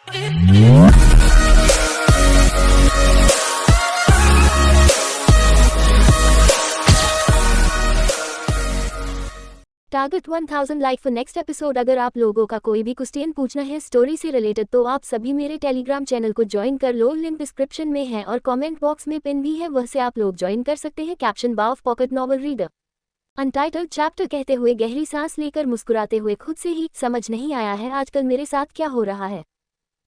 Target 1000 like for next episode. अगर आप लोगों का कोई भी क्वेश्चन पूछना है स्टोरी से रिलेटेड तो आप सभी मेरे टेलीग्राम चैनल को ज्वाइन कर लो, लिंक डिस्क्रिप्शन में है और कमेंट बॉक्स में पिन भी है, वह से आप लोग ज्वाइन कर सकते हैं। कैप्शन बाव pocket novel reader untitled chapter. कहते हुए गहरी सांस लेकर मुस्कुराते हुए खुद से ही, समझ नहीं आया है आजकल मेरे साथ क्या हो रहा है।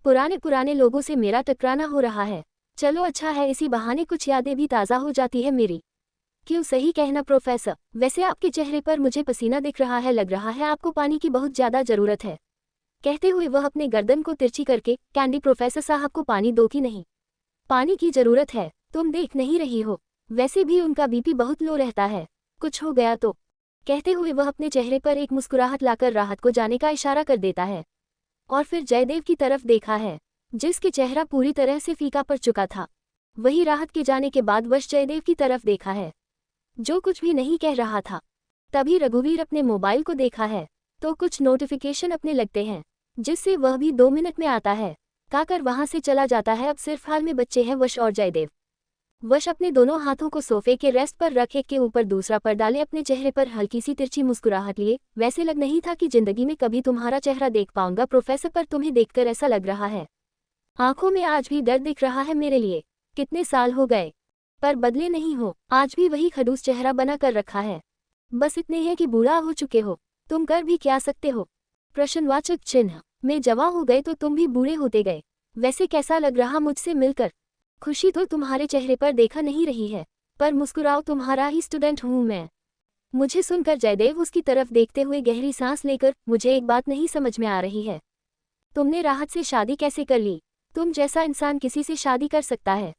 पुराने लोगों से मेरा टकराना हो रहा है। चलो अच्छा है, इसी बहाने कुछ यादें भी ताज़ा हो जाती है मेरी। क्यों सही कहना प्रोफेसर, वैसे आपके चेहरे पर मुझे पसीना दिख रहा है, लग रहा है आपको पानी की बहुत ज़्यादा ज़रूरत है। कहते हुए वह अपने गर्दन को तिरछी करके, कैंडी प्रोफेसर साहब को पानी दो कि नहीं? पानी की ज़रूरत है, तुम देख नहीं रही हो? वैसे भी उनका बीपी बहुत लो रहता है, कुछ हो गया तो? कहते हुए वह अपने चेहरे पर एक मुस्कुराहट लाकर राहत को जाने का इशारा कर देता है और फिर जयदेव की तरफ देखा है, जिसके चेहरा पूरी तरह से फीका पड़ चुका था। वही राहत के जाने के बाद वश जयदेव की तरफ देखा है, जो कुछ भी नहीं कह रहा था। तभी रघुवीर अपने मोबाइल को देखा है तो कुछ नोटिफिकेशन अपने लगते हैं, जिससे वह भी 2 मिनट में आता है, कहकर वहां से चला जाता है। अब सिर्फ हाल में बच्चे हैं वश और जयदेव। वश अपने दोनों हाथों को सोफे के रेस्ट पर रख, एक के ऊपर दूसरा पर डाले, अपने चेहरे पर हल्की सी तिरछी मुस्कुराहट लिए। वैसे लग नहीं था कि जिंदगी में कभी तुम्हारा चेहरा देख पाऊंगा प्रोफेसर, पर तुम्हें देखकर ऐसा लग रहा है आंखों में आज भी दर्द दिख रहा है मेरे लिए। कितने साल हो गए पर बदले नहीं हो, आज भी वही खड़ूस चेहरा बना कर रखा है। बस इतने हैं कि बूढ़ा हो चुके हो, तुम कर भी क्या सकते हो? प्रश्नवाचक चिन्ह। मैं जवान हो गए तो तुम भी बूढ़े होते गए। वैसे कैसा लग रहा मुझसे मिलकर? खुशी तो तुम्हारे चेहरे पर देखा नहीं रही है, पर मुस्कुराओ, तुम्हारा ही स्टूडेंट हूँ मैं। मुझे सुनकर जयदेव उसकी तरफ देखते हुए गहरी सांस लेकर, मुझे एक बात नहीं समझ में आ रही है, तुमने राहत से शादी कैसे कर ली? तुम जैसा इंसान किसी से शादी कर सकता है?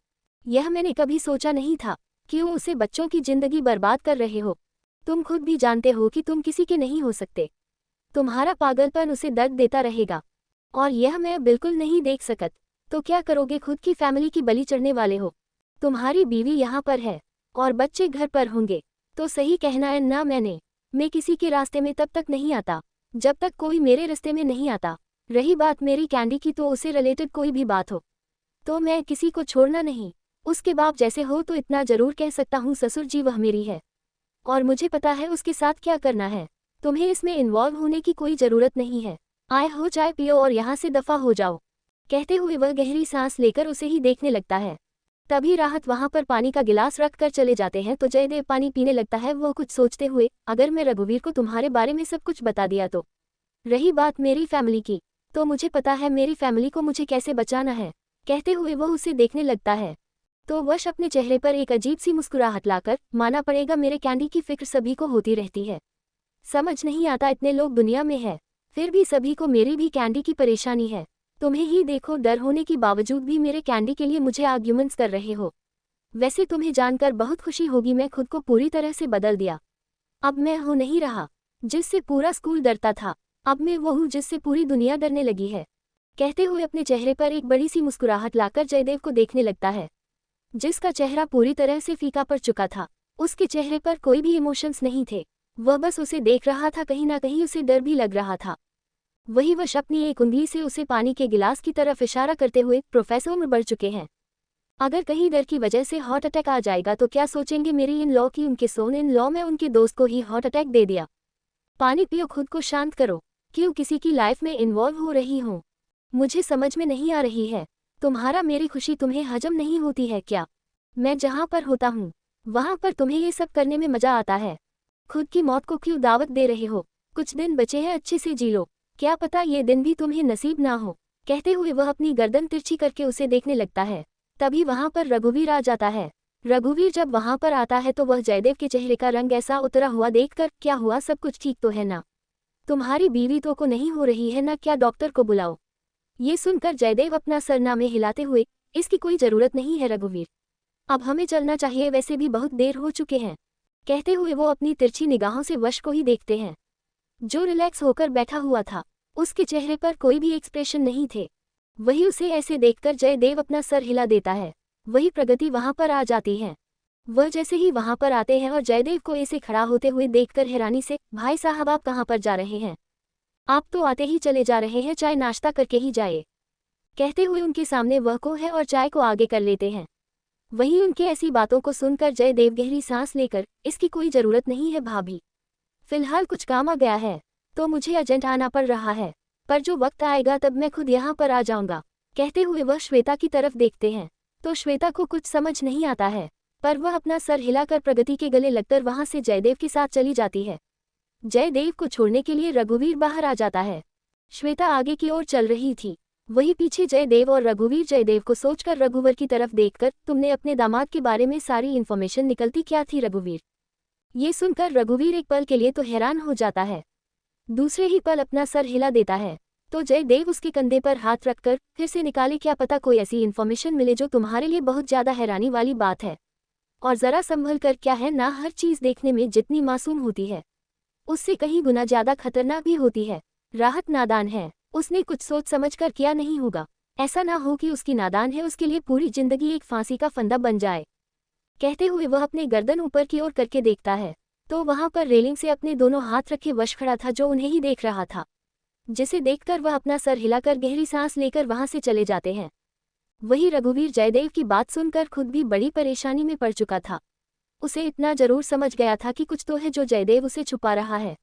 यह मैंने कभी सोचा नहीं था। क्यों उसे बच्चों की जिंदगी बर्बाद कर रहे हो? तुम खुद भी जानते हो कि तुम किसी के नहीं हो सकते। तुम्हारा पागलपन उसे दर्द देता रहेगा और यह मैं बिल्कुल नहीं देख सकत। तो क्या करोगे? खुद की फैमिली की बलि चढ़ने वाले हो। तुम्हारी बीवी यहाँ पर है और बच्चे घर पर होंगे, तो सही कहना है ना मैं किसी के रास्ते में तब तक नहीं आता जब तक कोई मेरे रास्ते में नहीं आता। रही बात मेरी कैंडी की, तो उसे रिलेटेड कोई भी बात हो तो मैं किसी को छोड़ना नहीं। उसके बाप जैसे हो तो इतना जरूर कह सकता हूँ, ससुर जी वह मेरी है और मुझे पता है उसके साथ क्या करना है। तुम्हें इसमें इन्वॉल्व होने की कोई ज़रूरत नहीं है। आए हो, चाय पियो और यहाँ से दफ़ा हो जाओ। कहते हुए वह गहरी सांस लेकर उसे ही देखने लगता है। तभी राहत वहाँ पर पानी का गिलास रख कर चले जाते हैं तो जयदेव पानी पीने लगता है, वो कुछ सोचते हुए, अगर मैं रघुवीर को तुम्हारे बारे में सब कुछ बता दिया तो? रही बात मेरी फैमिली की, तो मुझे पता है मेरी फैमिली को मुझे कैसे बचाना है। कहते हुए वह उसे देखने लगता है तो वश अपने चेहरे पर एक अजीब सी मुस्कुराहट लाकर, माना पड़ेगा मेरे कैंडी की फिक्र सभी को होती रहती है। समझ नहीं आता इतने लोग दुनिया में है, फिर भी सभी को मेरी भी कैंडी की परेशानी है। तुम्हें ही देखो, डर होने के बावजूद भी मेरे कैंडी के लिए मुझे आर्ग्यूमेंट्स कर रहे हो। वैसे तुम्हें जानकर बहुत खुशी होगी, मैं खुद को पूरी तरह से बदल दिया। अब मैं हो नहीं रहा जिससे पूरा स्कूल डरता था, अब मैं वो हूँ जिससे पूरी दुनिया डरने लगी है। कहते हुए अपने चेहरे पर एक बड़ी सी मुस्कुराहट लाकर जयदेव को देखने लगता है, जिसका चेहरा पूरी तरह से फीका पड़ चुका था। उसके चेहरे पर कोई भी इमोशंस नहीं थे, वह बस उसे देख रहा था। कहीं ना कहीं उसे डर भी लग रहा था। वही वश अपनी एक उंगली से उसे पानी के गिलास की तरफ इशारा करते हुए, प्रोफेसर उम्र बढ़ चुके हैं, अगर कहीं डर की वजह से हार्ट अटैक आ जाएगा तो क्या सोचेंगे मेरी इन लॉ की? उनके सोन इन लॉ में उनके दोस्त को ही हार्ट अटैक दे दिया। पानी पियो, खुद को शांत करो। क्यों किसी की लाइफ में इन्वॉल्व हो रही हो? मुझे समझ में नहीं आ रही है, तुम्हारा मेरी खुशी तुम्हें हजम नहीं होती है क्या? मैं जहाँ पर होता हूँ वहाँ पर तुम्हें ये सब करने में मजा आता है। खुद की मौत को क्यों दावत दे रहे हो? कुछ दिन बचे हैं, अच्छे से जी लो, क्या पता ये दिन भी तुम्हें नसीब ना हो। कहते हुए वह अपनी गर्दन तिरछी करके उसे देखने लगता है। तभी वहाँ पर रघुवीर आ जाता है। रघुवीर जब वहाँ पर आता है तो वह जयदेव के चेहरे का रंग ऐसा उतरा हुआ देखकर, क्या हुआ, सब कुछ ठीक तो है ना? तुम्हारी बीवी तो को नहीं हो रही है ना? क्या डॉक्टर को बुलाओ? ये सुनकर जयदेव अपना सरनामे हिलाते हुए, इसकी कोई ज़रूरत नहीं है रघुवीर, अब हमें चलना चाहिए, वैसे भी बहुत देर हो चुके हैं। कहते हुए वो अपनी तिरछी निगाहों से वश को ही देखते हैं, जो रिलैक्स होकर बैठा हुआ था। उसके चेहरे पर कोई भी एक्सप्रेशन नहीं थे। वही उसे ऐसे देखकर जयदेव अपना सर हिला देता है। वही प्रगति वहां पर आ जाती है। वह जैसे ही वहां पर आते हैं और जयदेव को ऐसे खड़ा होते हुए देखकर हैरानी से, भाई साहब आप कहाँ पर जा रहे हैं? आप तो आते ही चले जा रहे हैं, चाय नाश्ता करके ही जाए। कहते हुए उनके सामने वह को है और चाय को आगे कर लेते हैं। वहीं उनके ऐसी बातों को सुनकर जयदेव गहरी सांस लेकर, इसकी कोई जरूरत नहीं है भाभी, फिलहाल कुछ काम आ गया है तो मुझे अर्जेंट आना पड़ रहा है, पर जो वक्त आएगा तब मैं खुद यहाँ पर आ जाऊंगा। कहते हुए वह श्वेता की तरफ देखते हैं तो श्वेता को कुछ समझ नहीं आता है, पर वह अपना सर हिलाकर प्रगति के गले लगकर वहां से जयदेव के साथ चली जाती है। जयदेव को छोड़ने के लिए रघुवीर बाहर आ जाता है। श्वेता आगे की ओर चल रही थी, वही पीछे जयदेव और रघुवीर। जयदेव को सोचकर रघुवर की तरफ देखकर, तुमने अपने दामाद के बारे में सारी इन्फॉर्मेशन निकलती क्या थी रघुवीर? ये सुनकर रघुवीर एक पल के लिए तो हैरान हो जाता है, दूसरे ही पल अपना सर हिला देता है। तो जयदेव उसके कंधे पर हाथ रखकर फिर से निकाले, क्या पता कोई ऐसी इन्फॉर्मेशन मिले जो तुम्हारे लिए बहुत ज्यादा हैरानी वाली बात है। और जरा संभल कर, क्या है ना, हर चीज देखने में जितनी मासूम होती है उससे कहीं गुना ज्यादा खतरनाक भी होती है। राहत नादान है, उसने कुछ सोच समझ कर किया नहीं होगा। ऐसा ना हो कि उसकी नादान है उसके लिए पूरी जिंदगी एक फांसी का फंदा बन जाए। कहते हुए वह अपने गर्दन ऊपर की ओर करके देखता है तो वहां पर रेलिंग से अपने दोनों हाथ रखे वश खड़ा था, जो उन्हें ही देख रहा था, जिसे देखकर वह अपना सर हिलाकर गहरी सांस लेकर वहां से चले जाते हैं। वही रघुवीर जयदेव की बात सुनकर खुद भी बड़ी परेशानी में पड़ चुका था। उसे इतना जरूर समझ गया था कि कुछ तो है जो जयदेव उसे छुपा रहा है।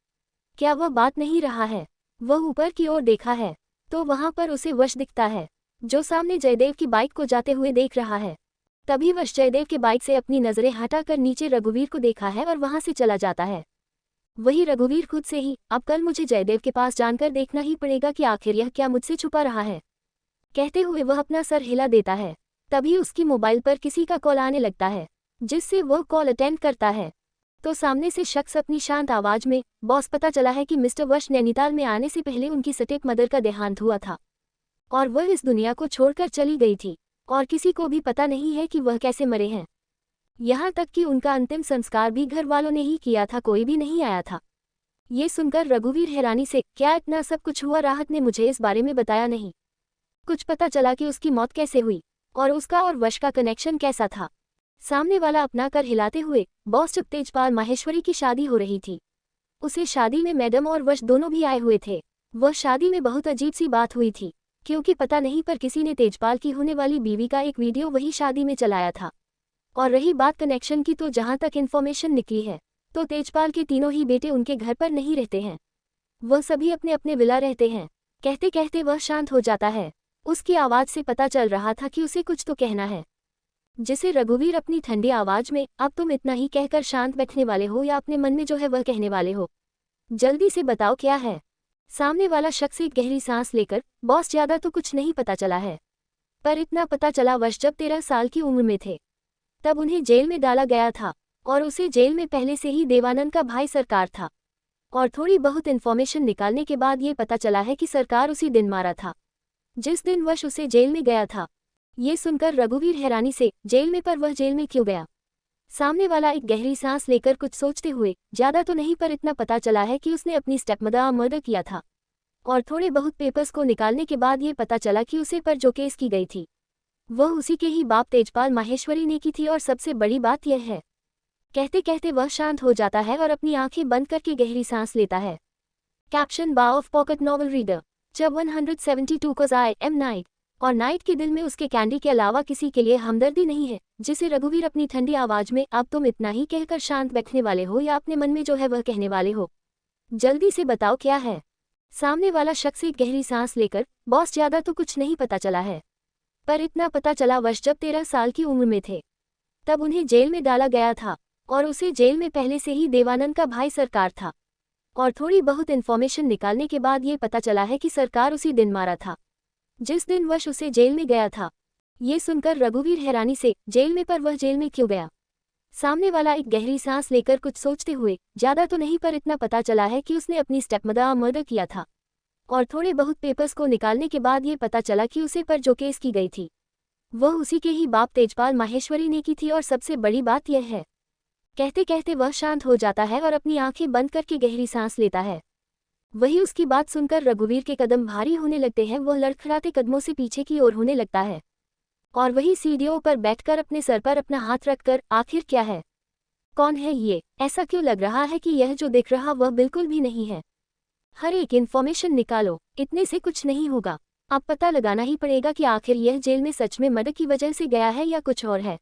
क्या वह बात नहीं रहा है? वह ऊपर की ओर देखा है तो वहां पर उसे वश दिखता है, जो सामने जयदेव की बाइक को जाते हुए देख रहा है। तभी वश जयदेव के बाइक से अपनी नजरें हटाकर नीचे रघुवीर को देखा है और वहां से चला जाता है। वही रघुवीर खुद से ही, अब कल मुझे जयदेव के पास जानकर देखना ही पड़ेगा कि आखिर यह क्या मुझसे छुपा रहा है। कहते हुए वह अपना सर हिला देता है। तभी उसकी मोबाइल पर किसी का कॉल आने लगता है, जिससे वह कॉल अटेंड करता है तो सामने से शख्स अपनी शांत आवाज में, बॉस पता चला है कि मिस्टर वश नैनीताल में आने से पहले उनकी स्टेप मदर का देहांत हुआ था और वह इस दुनिया को छोड़कर चली गई थी और किसी को भी पता नहीं है कि वह कैसे मरे हैं। यहाँ तक कि उनका अंतिम संस्कार भी घर वालों ने ही किया था, कोई भी नहीं आया था। ये सुनकर रघुवीर हैरानी से, क्या इतना सब कुछ हुआ? राहत ने मुझे इस बारे में बताया नहीं, कुछ पता चला कि उसकी मौत कैसे हुई और उसका और वश का कनेक्शन कैसा था? सामने वाला अपना कर हिलाते हुए, बॉस जब तेजपाल माहेश्वरी की शादी हो रही थी, उसे शादी में मैडम और वश दोनों भी आए हुए थे। वह शादी में बहुत अजीब सी बात हुई थी, क्योंकि पता नहीं पर किसी ने तेजपाल की होने वाली बीवी का एक वीडियो वही शादी में चलाया था। और रही बात कनेक्शन की, तो जहां तक इन्फॉर्मेशन निकली है तो तेजपाल के तीनों ही बेटे उनके घर पर नहीं रहते हैं, वह सभी अपने अपने विला रहते हैं। कहते कहते वह शांत हो जाता है। उसकी आवाज से पता चल रहा था कि उसे कुछ तो कहना है, जिसे रघुवीर अपनी ठंडी आवाज में, अब तुम इतना ही कहकर शांत बैठने वाले हो या अपने मन में जो है वह कहने वाले हो? जल्दी से बताओ क्या है। सामने वाला शख्स एक गहरी सांस लेकर, बॉस ज्यादा तो कुछ नहीं पता चला है, पर इतना पता चला वश जब 13 साल की उम्र में थे तब उन्हें जेल में डाला गया था और उसे जेल में पहले से ही देवानंद का भाई सरकार था। और थोड़ी बहुत इन्फॉर्मेशन निकालने के बाद ये पता चला है कि सरकार उसी दिन मारा था जिस दिन वश उसे जेल में गया था। ये सुनकर रघुवीर हैरानी से, जेल में? पर वह जेल में क्यों गया? सामने वाला एक गहरी सांस लेकर कुछ सोचते हुए, ज्यादा तो नहीं पर इतना पता चला है कि उसने अपनी स्टेपमदर मर्डर किया था और थोड़े बहुत पेपर्स को निकालने के बाद ये पता चला कि उसे पर जो केस की गई थी वह उसी के ही बाप तेजपाल माहेश्वरी ने की थी। और सबसे बड़ी बात यह है। कहते कहते वह शांत हो जाता है और अपनी आंखें बंद करके गहरी सांस लेता है। कैप्शन बा ऑफ पॉकेट नॉवल रीडर जब 172 कॉज आई एम नाइट, और नाइट के दिल में उसके कैंडी के अलावा किसी के लिए हमदर्दी नहीं है, जिसे रघुवीर अपनी ठंडी आवाज में, अब तुम इतना ही कहकर शांत बैठने वाले हो या अपने मन में जो है वह कहने वाले हो? जल्दी से बताओ क्या है। सामने वाला शख्स एक गहरी सांस लेकर, बॉस ज्यादा तो कुछ नहीं पता चला है, पर इतना पता चला वश जब 13 साल की उम्र में थे तब उन्हें जेल में डाला गया था और उसे जेल में पहले से ही देवानंद का भाई सरकार था। और थोड़ी बहुत इन्फॉर्मेशन निकालने के बाद ये पता चला है कि सरकार उसी दिन मारा था जिस दिन वश उसे जेल में गया था। ये सुनकर रघुवीर हैरानी से, जेल में? पर वह जेल में क्यों गया? सामने वाला एक गहरी सांस लेकर कुछ सोचते हुए, ज्यादा तो नहीं पर इतना पता चला है कि उसने अपनी स्टेपमदर मर्डर किया था और थोड़े बहुत पेपर्स को निकालने के बाद ये पता चला कि उसे पर जो केस की गई थी वह उसी के ही बाप तेजपाल माहेश्वरी ने की थी। और सबसे बड़ी बात यह है। कहते कहते वह शांत हो जाता है और अपनी आंखें बंद करके गहरी सांस लेता है। वही उसकी बात सुनकर रघुवीर के कदम भारी होने लगते हैं। वह लड़खड़ाते कदमों से पीछे की ओर होने लगता है और वही सीढ़ियों पर बैठकर अपने सर पर अपना हाथ रखकर, आखिर क्या है? कौन है ये? ऐसा क्यों लग रहा है कि यह जो दिख रहा वह बिल्कुल भी नहीं है? हर एक इन्फॉर्मेशन निकालो, इतने से कुछ नहीं होगा। अब पता लगाना ही पड़ेगा कि आखिर यह जेल में सच में मर्डर की वजह से गया है या कुछ और है।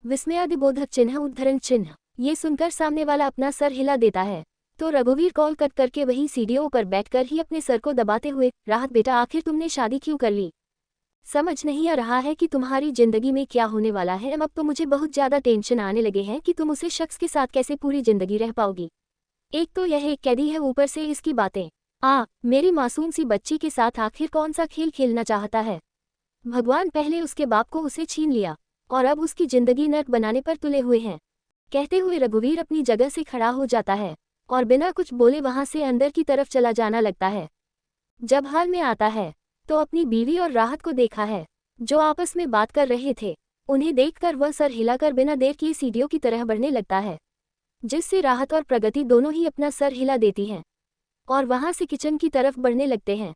विस्मयादिबोधक चिन्ह उद्धरण चिन्ह। ये सुनकर सामने वाला अपना सर हिला देता है। तो रघुवीर कॉल कट करके वही सीढ़ियों पर बैठकर ही अपने सर को दबाते हुए, राहत बेटा आखिर तुमने शादी क्यों कर ली? समझ नहीं आ रहा है कि तुम्हारी जिंदगी में क्या होने वाला है। अब तो मुझे बहुत ज्यादा टेंशन आने लगे हैं कि तुम उसे शख्स के साथ कैसे पूरी जिंदगी रह पाओगी। एक तो यह एक कैदी है, ऊपर से इसकी बातें। मेरी मासूम सी बच्ची के साथ आखिर कौन सा खेल खेलना चाहता है? भगवान, पहले उसके बाप को उसे छीन लिया और अब उसकी जिंदगी नर्क बनाने पर तुले हुए हैं। कहते हुए रघुवीर अपनी जगह से खड़ा हो जाता है और बिना कुछ बोले वहां से अंदर की तरफ चला जाना लगता है। जब हाल में आता है तो अपनी बीवी और राहत को देखा है, जो आपस में बात कर रहे थे। उन्हें देखकर वह सर हिलाकर बिना देर किए सीढ़ियों की तरह बढ़ने लगता है, जिससे राहत और प्रगति दोनों ही अपना सर हिला देती हैं और वहां से किचन की तरफ बढ़ने लगते हैं।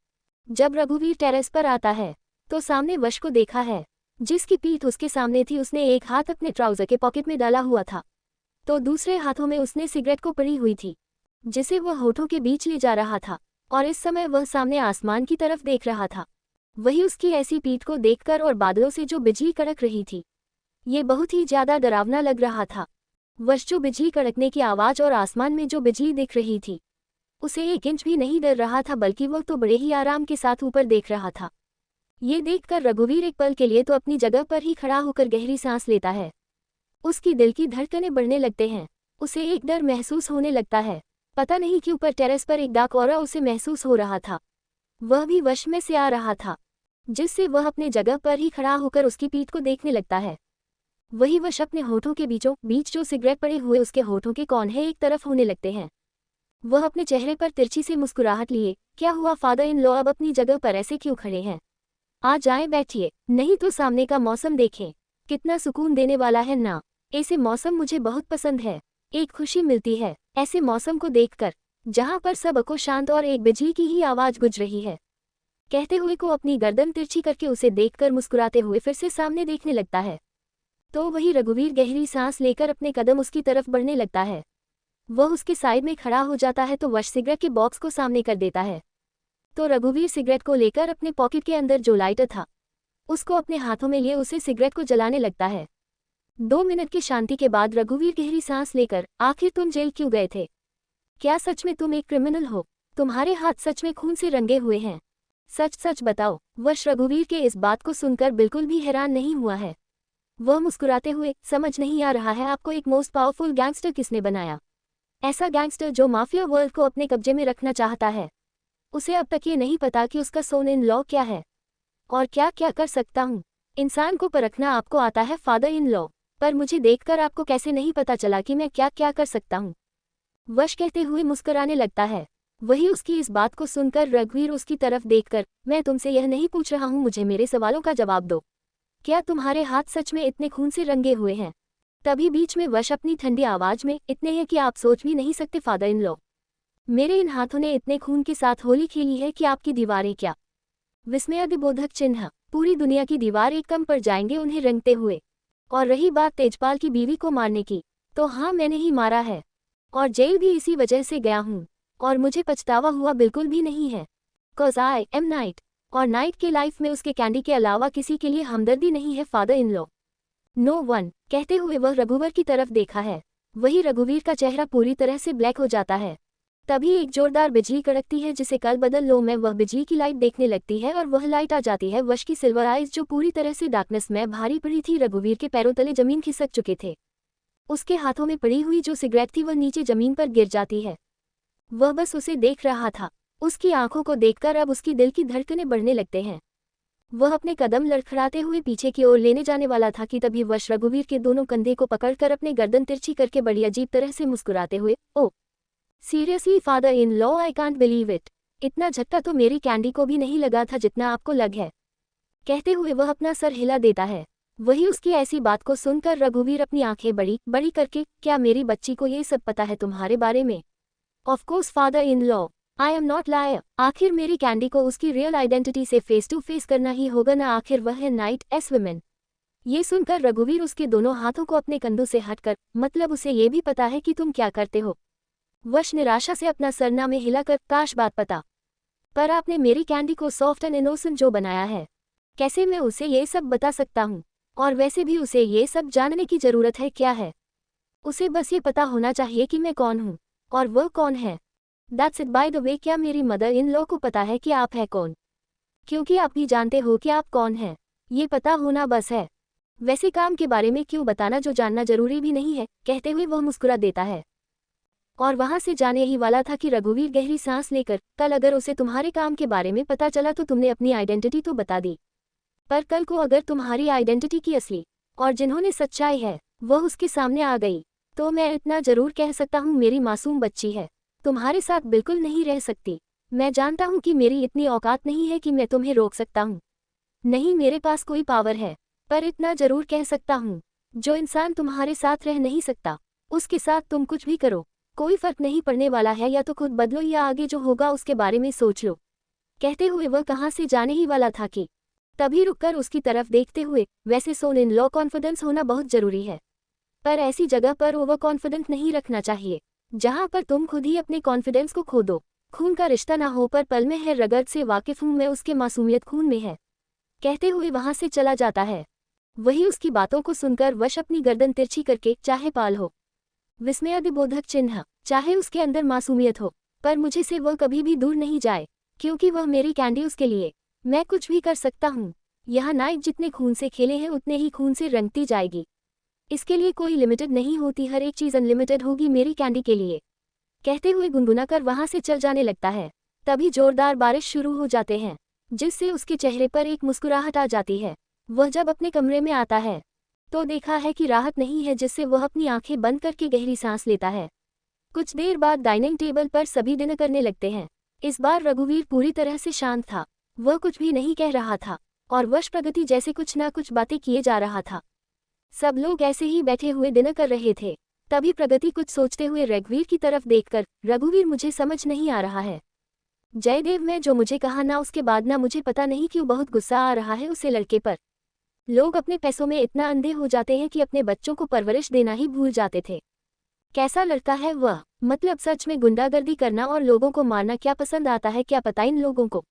जब रघुवीर टेरेस पर आता है तो सामने वश को देखा है, जिसकी पीठ उसके सामने थी। उसने एक हाथ अपने ट्राउजर के पॉकेट में डाला हुआ था, तो दूसरे हाथों में उसने सिगरेट को पड़ी हुई थी, जिसे वह होठों के बीच ले जा रहा था। और इस समय वह सामने आसमान की तरफ देख रहा था। वही उसकी ऐसी पीठ को देखकर और बादलों से जो बिजली कड़क रही थी, ये बहुत ही ज्यादा डरावना लग रहा था। वश जो बिजली कड़कने की आवाज और आसमान में जो बिजली दिख रही थी, उसे 1 इंच भी नहीं डर रहा था, बल्कि वह तो बड़े ही आराम के साथ ऊपर देख रहा था। ये देखकर रघुवीर एक पल के लिए तो अपनी जगह पर ही खड़ा होकर गहरी सांस लेता है। उसकी दिल की धड़कनें बढ़ने लगते हैं। उसे एक डर महसूस होने लगता है। पता नहीं क्यों पर टेरेस पर एक डार्क ऑरा उसे महसूस हो रहा था। वह भी वश में से आ रहा था, जिससे वह अपने जगह पर ही खड़ा होकर उसकी पीठ को देखने लगता है। वही वश अपने होठों के बीचों बीच जो सिगरेट पड़े हुए उसके होठों के कोने एक तरफ होने लगते हैं। वह अपने चेहरे पर तिरछी से मुस्कुराहट लिए, क्या हुआ फादर इन लॉ, अब अपनी जगह पर ऐसे क्यों खड़े हैं? आ जाएं, बैठिए, नहीं तो सामने का मौसम देखें, कितना सुकून देने वाला है ना। ऐसे मौसम मुझे बहुत पसंद है। एक खुशी मिलती है ऐसे मौसम को देखकर, जहां पर सब को शांत और एक बिजली की ही आवाज गुज रही है। कहते हुए को अपनी गर्दन तिरछी करके उसे देखकर मुस्कुराते हुए फिर से सामने देखने लगता है। तो वही रघुवीर गहरी सांस लेकर अपने कदम उसकी तरफ बढ़ने लगता है। वह उसके साइड में खड़ा हो जाता है तो वश सिगरेट के बॉक्स को सामने कर देता है। तो रघुवीर सिगरेट को लेकर अपने पॉकेट के अंदर जो लाइटर था उसको अपने हाथों में लिए उसे सिगरेट को जलाने लगता है। 2 मिनट की शांति के बाद रघुवीर गहरी सांस लेकर, आखिर तुम जेल क्यों गए थे? क्या सच में तुम एक क्रिमिनल हो? तुम्हारे हाथ सच में खून से रंगे हुए हैं? सच सच बताओ। वश रघुवीर के इस बात को सुनकर बिल्कुल भी हैरान नहीं हुआ है। वह मुस्कुराते हुए, समझ नहीं आ रहा है आपको एक मोस्ट पावरफुल गैंगस्टर किसने बनाया? ऐसा गैंगस्टर जो माफिया वर्ल्ड को अपने कब्जे में रखना चाहता है। उसे अब तक ये नहीं पता कि उसका सोन इन लॉ क्या है और क्या क्या कर सकता हूँ। इंसान को परखना आपको आता है फादर इन लॉ, पर मुझे देखकर आपको कैसे नहीं पता चला कि मैं क्या क्या कर सकता हूँ? वश कहते हुए मुस्कुराने लगता है। वही उसकी इस बात को सुनकर रघुवीर उसकी तरफ देखकर, मैं तुमसे यह नहीं पूछ रहा हूँ, मुझे मेरे सवालों का जवाब दो। क्या तुम्हारे हाथ सच में इतने खून से रंगे हुए हैं? तभी बीच में वश अपनी ठंडी आवाज में, इतने हैं कि आप सोच भी नहीं सकते फादर इन लॉ। मेरे इन हाथों ने इतने खून के साथ होली खेली है कि आपकी दीवारें क्या। विस्मयादिबोधक चिन्ह। पूरी दुनिया की दीवार एक कम पड़ जाएंगे उन्हें रंगते हुए। और रही बात तेजपाल की बीवी को मारने की, तो हाँ मैंने ही मारा है और जेल भी इसी वजह से गया हूँ और मुझे पछतावा हुआ बिल्कुल भी नहीं है। कॉज आई एम नाइट, और नाइट के लाइफ में उसके कैंडी के अलावा किसी के लिए हमदर्दी नहीं है father in law. No one. कहते हुए वह रघुवर की तरफ देखा है। वही रघुवीर का चेहरा पूरी तरह से ब्लैक हो जाता है। तभी एक जोरदार बिजली कड़कती है, जिसे कल बदल लो में वह बिजली की लाइट देखने लगती है और वह लाइट आ जाती है वश की सिल्वर आइज जो पूरी तरह से डार्कनेस में भारी पड़ी थी। रघुवीर के पैरों तले जमीन खिसक चुके थे। उसके हाथों में पड़ी हुई जो सिगरेट थी वह नीचे जमीन पर गिर जाती है। वह बस उसे देख रहा था। उसकी आंखों को देखकर अब उसकी दिल की धड़कनें बढ़ने लगते हैं। वह अपने कदम लड़खड़ाते हुए पीछे की ओर लेने जाने वाला था कि तभी वश रघुवीर के दोनों कंधे को पकड़कर अपने गर्दन तिरछी करके बड़ी अजीब तरह से मुस्कुराते हुए, oh seriously father in law, I can't believe it. इतना झटका तो मेरी कैंडी को भी नहीं लगा था जितना आपको लग है। कहते हुए वह अपना सर हिला देता है। वही उसकी ऐसी बात को सुनकर रघुवीर अपनी आंखें बड़ी बड़ी करके, क्या मेरी बच्ची को ये सब पता है तुम्हारे बारे में? Of course father in law, I am not liar. आखिर मेरी कैंडी को उसकी रियल आइडेंटिटी से फेस टू फेस करना ही होगा ना, आखिर वह है नाइट एस वुमेन। ये सुनकर रघुवीर उसके दोनों हाथों को अपने कंधों से हटकर, मतलब उसे ये भी पता है कि तुम क्या करते हो? वश निराशा से अपना सरनामे हिलाकर, काश बात पता पर आपने मेरी कैंडी को सॉफ्ट एंड इनोसेंट जो बनाया है, कैसे मैं उसे ये सब बता सकता हूँ? और वैसे भी उसे ये सब जानने की जरूरत है क्या है? उसे बस ये पता होना चाहिए कि मैं कौन हूँ और वह कौन है। That's it. By the way, क्या मेरी मदर इन लॉ को पता है कि आप है कौन? क्योंकि आप भी जानते हो कि आप कौन हैं, ये पता होना बस है। वैसे काम के बारे में क्यों बताना जो जानना जरूरी भी नहीं है, कहते हुए वह मुस्कुरा देता है। और वहां से जाने ही वाला था कि रघुवीर गहरी सांस लेकर, कल अगर उसे तुम्हारे काम के बारे में पता चला तो तुमने अपनी आइडेंटिटी तो बता दी, पर कल को अगर तुम्हारी आइडेंटिटी की असली और जिन्होंने सच्चाई है वह उसके सामने आ गई, तो मैं इतना जरूर कह सकता हूँ, मेरी मासूम बच्ची है, तुम्हारे साथ बिल्कुल नहीं रह सकती। मैं जानता हूँ कि मेरी इतनी औकात नहीं है कि मैं तुम्हें रोक सकता हूँ, नहीं मेरे पास कोई पावर है, पर इतना जरूर कह सकता हूँ, जो इंसान तुम्हारे साथ रह नहीं सकता उसके साथ तुम कुछ भी करो, कोई फर्क नहीं पड़ने वाला है। या तो खुद बदलो या आगे जो होगा उसके बारे में सोच लो। कहते हुए वह कहाँ से जाने ही वाला था कि तभी रुककर उसकी तरफ देखते हुए, वैसे सोन इन लॉ कॉन्फिडेंस होना बहुत जरूरी है, पर ऐसी जगह पर ओवर कॉन्फिडेंट नहीं रखना चाहिए जहां पर तुम खुद ही अपने कॉन्फिडेंस को खो दो। खून का रिश्ता ना हो पर पल में है, रगड़ से वाकिफ हूं मैं, उसके मासूमियत खून में है, कहते हुए वहां से चला जाता है। वही उसकी बातों को सुनकर वश अपनी गर्दन तिरछी करके, चाहे पाल हो विस्मयादिबोधक चिन्ह, चाहे उसके अंदर मासूमियत हो, पर मुझे से वह कभी भी दूर नहीं जाए, क्योंकि वह मेरी कैंडी, उसके लिए मैं कुछ भी कर सकता हूँ। यह नाइट जितने खून से खेले हैं उतने ही खून से रंगती जाएगी, इसके लिए कोई लिमिटेड नहीं होती, हर एक चीज अनलिमिटेड होगी मेरी कैंडी के लिए, कहते हुए गुनगुनाकर वहां से चल जाने लगता है। तभी जोरदार बारिश शुरू हो जाते हैं, जिससे उसके चेहरे पर एक मुस्कुराहट आ जाती है। वह जब अपने कमरे में आता है तो देखा है कि राहत नहीं है, जिससे वह अपनी आंखें बंद करके गहरी सांस लेता है। कुछ देर बाद डाइनिंग टेबल पर सभी डिनर करने लगते हैं। इस बार रघुवीर पूरी तरह से शांत था, वह कुछ भी नहीं कह रहा था और वश प्रगति जैसे कुछ ना कुछ बातें किए जा रहा था। सब लोग ऐसे ही बैठे हुए डिनर कर रहे थे। तभी प्रगति कुछ सोचते हुए रघुवीर की तरफ देखकर, रघुवीर मुझे समझ नहीं आ रहा है, जयदेव में जो मुझे कहा ना उसके बाद ना, मुझे पता नहीं क्यों बहुत गुस्सा आ रहा है उसे लड़के पर। लोग अपने पैसों में इतना अंधे हो जाते हैं कि अपने बच्चों को परवरिश देना ही भूल जाते थे। कैसा लड़का है वह, मतलब सच में गुंडागर्दी करना और लोगों को मारना क्या पसंद आता है, क्या पता इन लोगों को।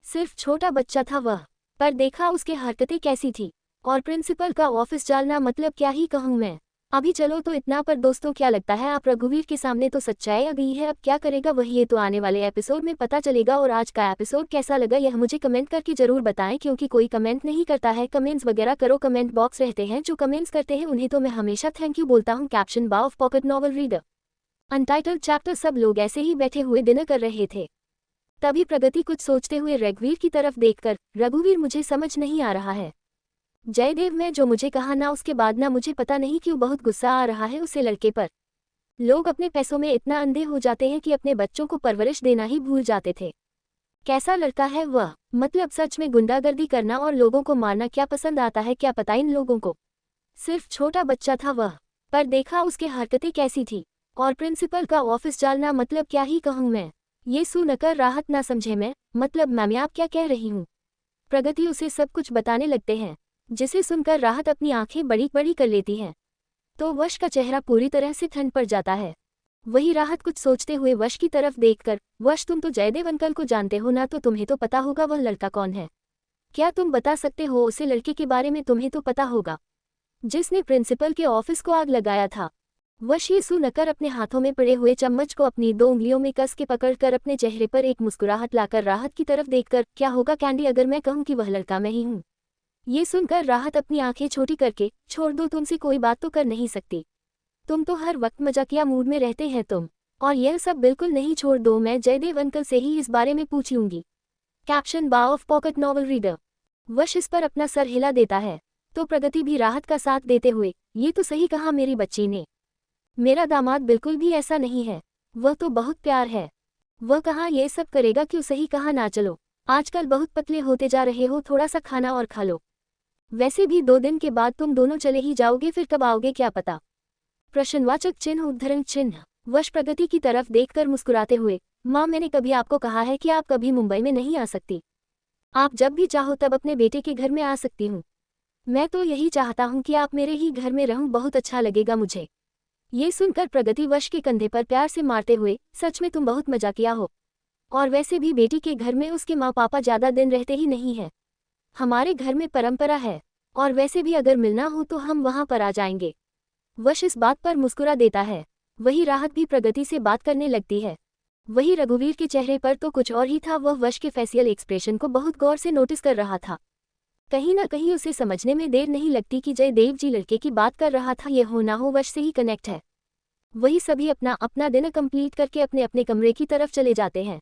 सिर्फ छोटा बच्चा था वह, पर देखा उसके हरकतें कैसी थी, और प्रिंसिपल का ऑफिस जालना, मतलब क्या ही कहूँ मैं। अभी चलो तो इतना, पर दोस्तों क्या लगता है आप, रघुवीर के सामने तो सच्चाई आ गई है, अब क्या करेगा वही, ये तो आने वाले एपिसोड में पता चलेगा। और आज का एपिसोड कैसा लगा यह मुझे कमेंट करके जरूर बताएं, क्योंकि कोई कमेंट नहीं करता है। कमेंट्स वगैरह करो, कमेंट बॉक्स रहते हैं, जो कमेंट्स करते हैं उन्हें तो मैं हमेशा थैंक यू बोलता हूँ। कैप्शन बा of pocket novel reader untitled chapter. सब लोग ऐसे ही बैठे हुए डिनर कर रहे थे। तभी प्रगति कुछ सोचते हुए रघुवीर की तरफ देखकर, रघुवीर मुझे समझ नहीं आ रहा है, जयदेव में जो मुझे कहा ना उसके बाद ना, मुझे पता नहीं क्यों बहुत गुस्सा आ रहा है उसे लड़के पर। लोग अपने पैसों में इतना अंधे हो जाते हैं कि अपने बच्चों को परवरिश देना ही भूल जाते थे। कैसा लड़का है वह, मतलब सच में गुंडागर्दी करना और लोगों को मारना क्या पसंद आता है, क्या पता इन लोगों को। सिर्फ छोटा बच्चा था वह, पर देखा उसके हरकतें कैसी थी, और प्रिंसिपल का ऑफिस जालना, मतलब क्या ही कहूँ मैं। ये सुनकर राहत ना समझे मैं, मतलब मैम आप क्या कह रही हूँ। प्रगति उसे सब कुछ बताने लगते हैं, जिसे सुनकर राहत अपनी आंखें बड़ी बड़ी कर लेती है, तो वश का चेहरा पूरी तरह से ठंड पड़ जाता है। वही राहत कुछ सोचते हुए वश की तरफ देखकर, वश तुम तो जयदेव अंकल को जानते हो ना, तो तुम्हें तो पता होगा वह लड़का कौन है, क्या तुम बता सकते हो उसे लड़के के बारे में, तुम्हें तो पता होगा जिसने प्रिंसिपल के ऑफिस को आग लगाया था। वश ये सुनकर अपने हाथों में पड़े हुए चम्मच को अपनी 2 उंगलियों में कस के पकड़कर अपने चेहरे पर एक मुस्कुराहट लाकर राहत की तरफ देखकर, क्या होगा कैंडी अगर मैं कहूँ कि वह लड़का मैं ही हूँ। ये सुनकर राहत अपनी आंखें छोटी करके, छोड़ दो, तुमसे कोई बात तो कर नहीं सकती, तुम तो हर वक्त मजाकिया मूड में रहते हैं तुम, और यह सब बिल्कुल नहीं, छोड़ दो, मैं जयदेव अंकल से ही इस बारे में पूछ लूंगी। कैप्शन बा ऑफ पॉकेट नॉवल रीडर। वश इस पर अपना सर हिला देता है, तो प्रगति भी राहत का साथ देते हुए, ये तो सही कहा मेरी बच्ची ने, मेरा दामाद बिल्कुल भी ऐसा नहीं है, वह तो बहुत प्यार है, वह कहाँ ये सब करेगा, क्यों सही कहा ना, चलो आजकल बहुत पतले होते जा रहे हो, थोड़ा सा खाना और खा लो, वैसे भी 2 दिन के बाद तुम दोनों चले ही जाओगे, फिर कब आओगे क्या पता। प्रश्नवाचक चिन्ह उद्धरण चिन्ह। वश प्रगति की तरफ देखकर मुस्कुराते हुए, माँ मैंने कभी आपको कहा है कि आप कभी मुंबई में नहीं आ सकती, आप जब भी चाहो तब अपने बेटे के घर में आ सकती हूँ, मैं तो यही चाहता हूँ कि आप मेरे ही घर में रहूं, बहुत अच्छा लगेगा मुझे। ये सुनकर प्रगति वश के कंधे पर प्यार से मारते हुए, सच में तुम बहुत मजाकिया हो, और वैसे भी बेटी के घर में उसके माँ पापा ज़्यादा दिन रहते ही नहीं है। हमारे घर में परंपरा है, और वैसे भी अगर मिलना हो तो हम वहाँ पर आ जाएंगे। वश इस बात पर मुस्कुरा देता है। वही राहत भी प्रगति से बात करने लगती है। वही रघुवीर के चेहरे पर तो कुछ और ही था। वह वश के फेसियल एक्सप्रेशन को बहुत गौर से नोटिस कर रहा था। कहीं ना कहीं उसे समझने में देर नहीं लगती कि जयदेव जी लड़के की बात कर रहा था। यह हो ना हो वश से ही कनेक्ट है। वही सभी अपना अपना डिनर कंप्लीट करके अपने अपने कमरे की तरफ चले जाते हैं।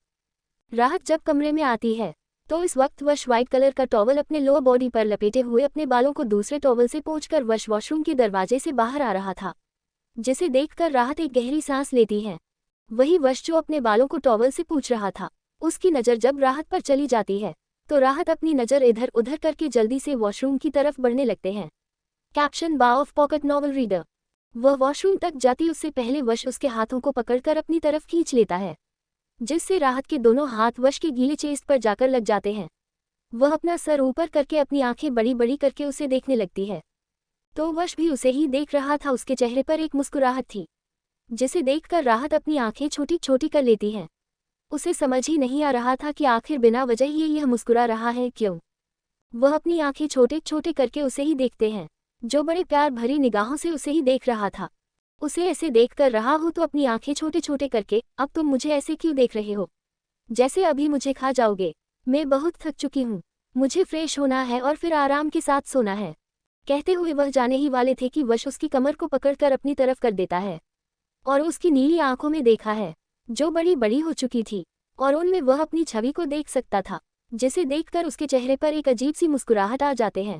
राहत जब कमरे में आती है तो इस वक्त वश व्हाइट कलर का टॉवल अपने लोअर बॉडी पर लपेटे हुए अपने बालों को दूसरे टॉवल से पोंछकर वश वॉशरूम के दरवाजे से बाहर आ रहा था, जिसे देखकर राहत एक गहरी सांस लेती है। वही वश जो अपने बालों को टॉवल से पूछ रहा था, उसकी नज़र जब राहत पर चली जाती है तो राहत अपनी नज़र इधर उधर करके जल्दी से वॉशरूम की तरफ बढ़ने लगते हैं। कैप्शन बा ऑफ पॉकेट नॉवल रीडर। वह वॉशरूम तक जाती उससे पहले वश उसके हाथों को पकड़कर अपनी तरफ खींच लेता है, जिससे राहत के दोनों हाथ वश के गीले चेस्ट पर जाकर लग जाते हैं। वह अपना सर ऊपर करके अपनी आंखें बड़ी बड़ी करके उसे देखने लगती है, तो वश भी उसे ही देख रहा था। उसके चेहरे पर एक मुस्कुराहट थी, जिसे देखकर राहत अपनी आंखें छोटी छोटी कर लेती है। उसे समझ ही नहीं आ रहा था कि आखिर बिना वजह ही यह मुस्कुरा रहा है क्यों। वह अपनी आंखें छोटे छोटे करके उसे ही देखते हैं, जो बड़े प्यार भरी निगाहों से उसे ही देख रहा था। उसे ऐसे देख कर रहा हो तो अपनी आंखें छोटे छोटे करके, अब तुम मुझे ऐसे क्यों देख रहे हो, जैसे अभी मुझे खा जाओगे। मैं बहुत थक चुकी हूँ, मुझे फ्रेश होना है और फिर आराम के साथ सोना है। कहते हुए वह जाने ही वाले थे कि वश उसकी कमर को पकड़कर अपनी तरफ कर देता है, और उसकी नीली आंखों में देखा है, जो बड़ी बड़ी हो चुकी थी, और उनमें वह अपनी छवि को देख सकता था, जिसे देखकर उसके चेहरे पर एक अजीब सी मुस्कुराहट आ जाते हैं।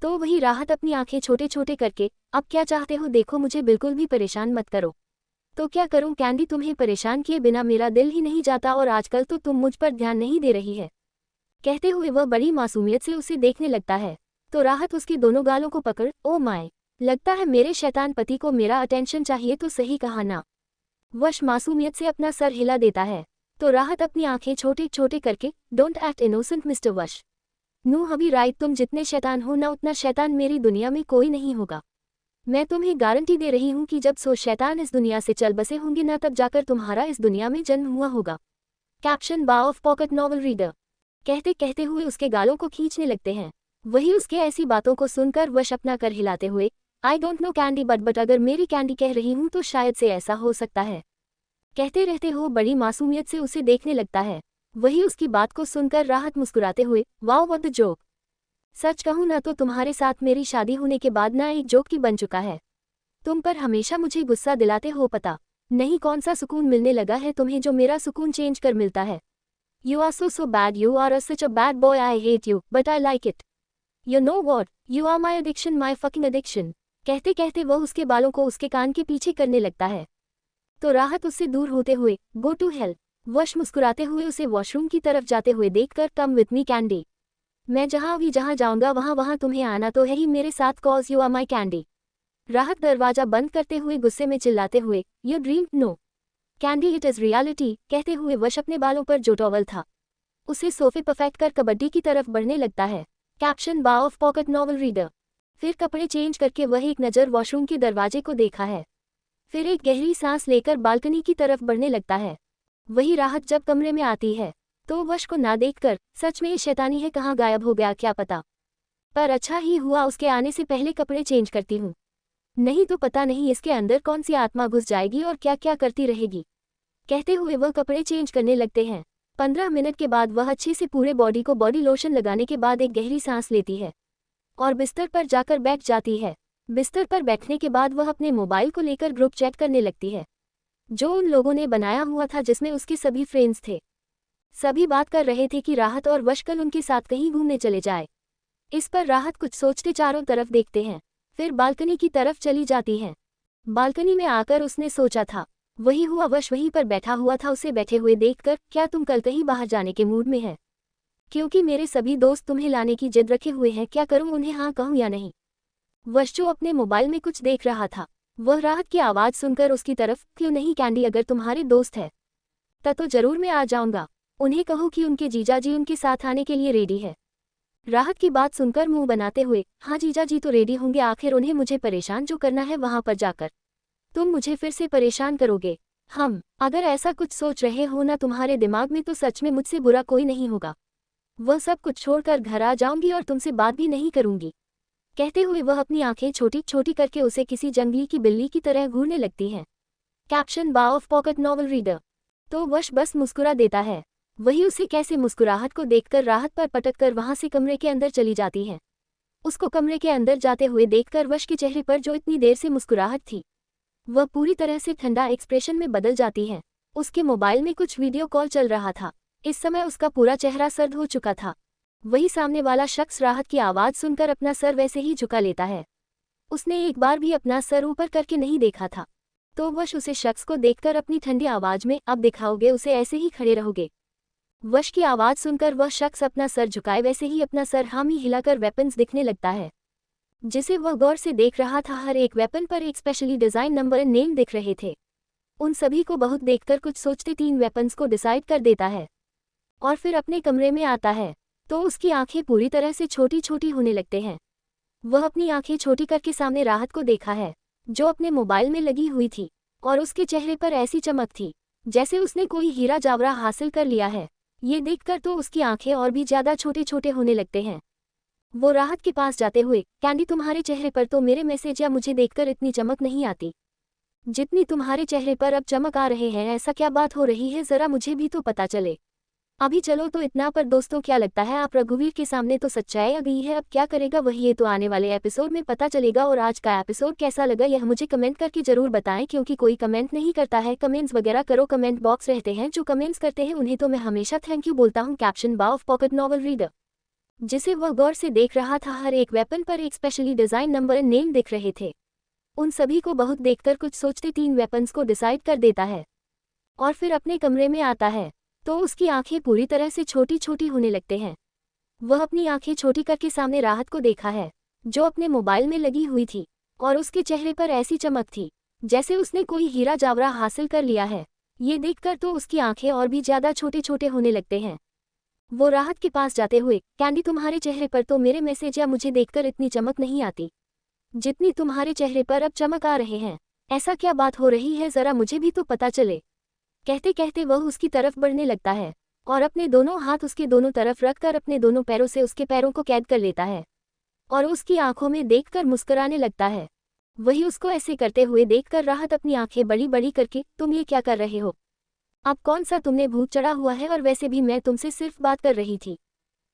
तो वही राहत अपनी आंखें छोटे छोटे करके, अब क्या चाहते हो, देखो मुझे बिल्कुल भी परेशान मत करो। तो क्या करूं कैंडी, तुम्हें परेशान किए बिना मेरा दिल ही नहीं जाता, और आजकल तो तुम मुझ पर ध्यान नहीं दे रही है। कहते हुए वह बड़ी मासूमियत से उसे देखने लगता है, तो राहत उसकी दोनों गालों को पकड़, ओ माय, लगता है मेरे शैतान पति को मेरा अटेंशन चाहिए, तो सही कहा ना। वश मासूमियत से अपना सर हिला देता है, तो राहत अपनी आंखें छोटे छोटे करके, डोंट एक्ट इनोसेंट मिस्टर वश। नू हबी राइट, तुम जितने शैतान हो ना उतना शैतान मेरी दुनिया में कोई नहीं होगा। मैं तुम्हें गारंटी दे रही हूँ कि जब 100 शैतान इस दुनिया से चल बसे होंगे ना, तब जाकर तुम्हारा इस दुनिया में जन्म हुआ होगा। कैप्शन बा ऑफ पॉकेट नॉवल रीडर। कहते कहते हुए उसके गालों को खींचने लगते हैं। वही उसके ऐसी बातों को सुनकर वश अपना कर हिलाते हुए, I don't know candy but अगर मेरी कैंडी कह रही हूँ तो शायद से ऐसा हो सकता है। कहते रहते हो बड़ी मासूमियत से उसे देखने लगता है। वही उसकी बात को सुनकर राहत मुस्कुराते हुए, वाओ व्हाट द जोक। सच कहूँ ना तो तुम्हारे साथ मेरी शादी होने के बाद ना एक जोक की बन चुका है। तुम पर हमेशा मुझे गुस्सा दिलाते हो, पता नहीं कौन सा सुकून मिलने लगा है तुम्हें, जो मेरा सुकून चेंज कर मिलता है। You are so bad, you are such a bad boy, I hate you but I like it. You know what, you are my addiction, my fucking addiction. कहते कहते वह उसके बालों को उसके कान के पीछे करने लगता है, तो राहत उससे दूर होते हुए, गो टू हेल। वश मुस्कुराते हुए उसे वॉशरूम की तरफ जाते हुए देखकर, कम विथ मी कैंडी, मैं जहाँ भी जहाँ जाऊँगा वहाँ वहाँ तुम्हें आना तो है ही मेरे साथ, cause you are my candy. Rahat दरवाजा बंद करते हुए गुस्से में चिल्लाते हुए, you dream no candy it is reality. कहते हुए वश अपने बालों पर जो टॉवल था उसे सोफे पर फेंक कर कबड्डी की तरफ बढ़ने लगता है। कैप्शन बा ऑफ पॉकेट नॉवल रीडर। फिर कपड़े चेंज करके वह एक नज़र वॉशरूम के दरवाजे को देखा है, फिर एक गहरी सांस लेकर बालकनी की तरफ बढ़ने लगता है। वही राहत जब कमरे में आती है तो वश को ना देखकर, सच में ये शैतानी है, कहाँ गायब हो गया क्या पता, पर अच्छा ही हुआ उसके आने से पहले कपड़े चेंज करती हूँ, नहीं तो पता नहीं इसके अंदर कौन सी आत्मा घुस जाएगी और क्या क्या करती रहेगी। कहते हुए वह कपड़े चेंज करने लगते हैं। 15 मिनट के बाद वह अच्छे से पूरे बॉडी को बॉडी लोशन लगाने के बाद एक गहरी सांस लेती है और बिस्तर पर जाकर बैठ जाती है। बिस्तर पर बैठने के बाद वह अपने मोबाइल को लेकर ग्रुप चैट करने लगती है, जो उन लोगों ने बनाया हुआ था जिसमें उसके सभी फ्रेंड्स थे। सभी बात कर रहे थे कि राहत और वश कल उनके साथ कहीं घूमने चले जाए। इस पर राहत कुछ सोचते चारों तरफ देखते हैं, फिर बालकनी की तरफ चली जाती है। बालकनी में आकर उसने सोचा था, वही हुआ, वश वहीं पर बैठा हुआ था। उसे बैठे हुए देखकर, क्या तुम कल कहीं बाहर जाने के मूड में है? क्योंकि मेरे सभी दोस्त तुम्हें लाने की जिद रखे हुए हैं, क्या करूं, उन्हें हाँ कहूं या नहीं? वश जो अपने मोबाइल में कुछ देख रहा था, वह राहत की आवाज़ सुनकर उसकी तरफ, क्यों नहीं कैंडी, अगर तुम्हारे दोस्त है तो जरूर मैं आ जाऊंगा। उन्हें कहो कि उनके जीजाजी उनके साथ आने के लिए रेडी है। राहत की बात सुनकर मुंह बनाते हुए, हाँ जीजाजी तो रेडी होंगे, आखिर उन्हें मुझे परेशान जो करना है वहां पर जाकर तुम मुझे फिर से परेशान करोगे। अगर ऐसा कुछ सोच रहे हो ना तुम्हारे दिमाग में तो सच में मुझसे बुरा कोई नहीं होगा। वह सब कुछ छोड़कर घर आ जाऊंगी और तुमसे बात भी नहीं करूंगी। कहते हुए वह अपनी आंखें छोटी छोटी करके उसे किसी जंगली की बिल्ली की तरह घूरने लगती है। कैप्शन बा ऑफ पॉकेट नॉवल रीडर। तो वश बस मुस्कुरा देता है। वही उसे कैसे मुस्कुराहट को देखकर राहत पर पटककर वहां से कमरे के अंदर चली जाती है। उसको कमरे के अंदर जाते हुए देखकर वश के चेहरे पर जो इतनी देर से मुस्कुराहट थी वह पूरी तरह से ठंडा एक्सप्रेशन में बदल जाती है। उसके मोबाइल में कुछ वीडियो कॉल चल रहा था। इस समय उसका पूरा चेहरा सर्द हो चुका था। वही सामने वाला शख्स राहत की आवाज़ सुनकर अपना सर वैसे ही झुका लेता है। उसने एक बार भी अपना सर ऊपर करके नहीं देखा था। तो वश उसे शख्स को देखकर अपनी ठंडी आवाज में, अब दिखाओगे उसे, ऐसे ही खड़े रहोगे। वश की आवाज़ सुनकर वह शख्स अपना सर झुकाए वैसे ही अपना सर हामी हिलाकर वेपन्स दिखने लगता है, जिसे वह गौर से देख रहा था। हर एक वेपन पर एक स्पेशली डिज़ाइन नंबर नेम दिख रहे थे। उन सभी को बहुत देखकर कुछ सोचते 3 वेपन्स को डिसाइड कर देता है और फिर अपने कमरे में आता है। तो उसकी आंखें पूरी तरह से छोटी छोटी होने लगते हैं। वह अपनी आंखें छोटी करके सामने राहत को देखा है, जो अपने मोबाइल में लगी हुई थी, और उसके चेहरे पर ऐसी चमक थी जैसे उसने कोई हीरा जावरा हासिल कर लिया है। ये देखकर तो उसकी आंखें और भी ज़्यादा छोटे छोटे होने लगते हैं। वो राहत के पास जाते हुए, कैंडी तुम्हारे चेहरे पर तो मेरे मैसेज या मुझे देखकर इतनी चमक नहीं आती जितनी तुम्हारे चेहरे पर अब चमक आ रहे हैं। ऐसा क्या बात हो रही है, ज़रा मुझे भी तो पता चले। अभी चलो तो इतना, पर दोस्तों क्या लगता है आप रघुवीर के सामने तो सच्चाई आ गई है, अब क्या करेगा वही, ये तो आने वाले एपिसोड में पता चलेगा। और आज का एपिसोड कैसा लगा यह मुझे कमेंट करके जरूर बताएं, क्योंकि कोई कमेंट नहीं करता है। कमेंट्स वगैरह करो, कमेंट बॉक्स रहते हैं, जो कमेंट्स करते हैं उन्हें तो मैं हमेशा थैंक यू बोलता हूँ। कैप्शन बा ऑफ पॉकेट नॉवल रीडर, जिसे वह गौर से देख रहा था। हर एक वेपन पर एक स्पेशली डिज़ाइन नंबर नेम दिख रहे थे। उन सभी को बहुत देखकर कुछ सोचते 3 वेपन्स को डिसाइड कर देता है और फिर अपने कमरे में आता है। तो उसकी आंखें पूरी तरह से छोटी छोटी होने लगते हैं। वह अपनी आंखें छोटी करके सामने राहत को देखा है, जो अपने मोबाइल में लगी हुई थी, और उसके चेहरे पर ऐसी चमक थी जैसे उसने कोई हीरा जावरा हासिल कर लिया है। ये देखकर तो उसकी आंखें और भी ज़्यादा छोटे छोटे होने लगते हैं। वो राहत के पास जाते हुए, कैंडी तुम्हारे चेहरे पर तो मेरे मैसेज या मुझे देखकर इतनी चमक नहीं आती जितनी तुम्हारे चेहरे पर अब चमक आ रहे हैं। ऐसा क्या बात हो रही है, ज़रा मुझे भी तो पता चले। कहते कहते वह उसकी तरफ बढ़ने लगता है और अपने दोनों हाथ उसके दोनों तरफ रखकर अपने दोनों पैरों से उसके पैरों को कैद कर लेता है और उसकी आंखों में देखकर मुस्कुराने लगता है। वही उसको ऐसे करते हुए देखकर राहत अपनी आंखें बड़ी बड़ी करके, तुम ये क्या कर रहे हो, अब कौन सा तुमने भूत चढ़ा हुआ है, और वैसे भी मैं तुमसे सिर्फ बात कर रही थी।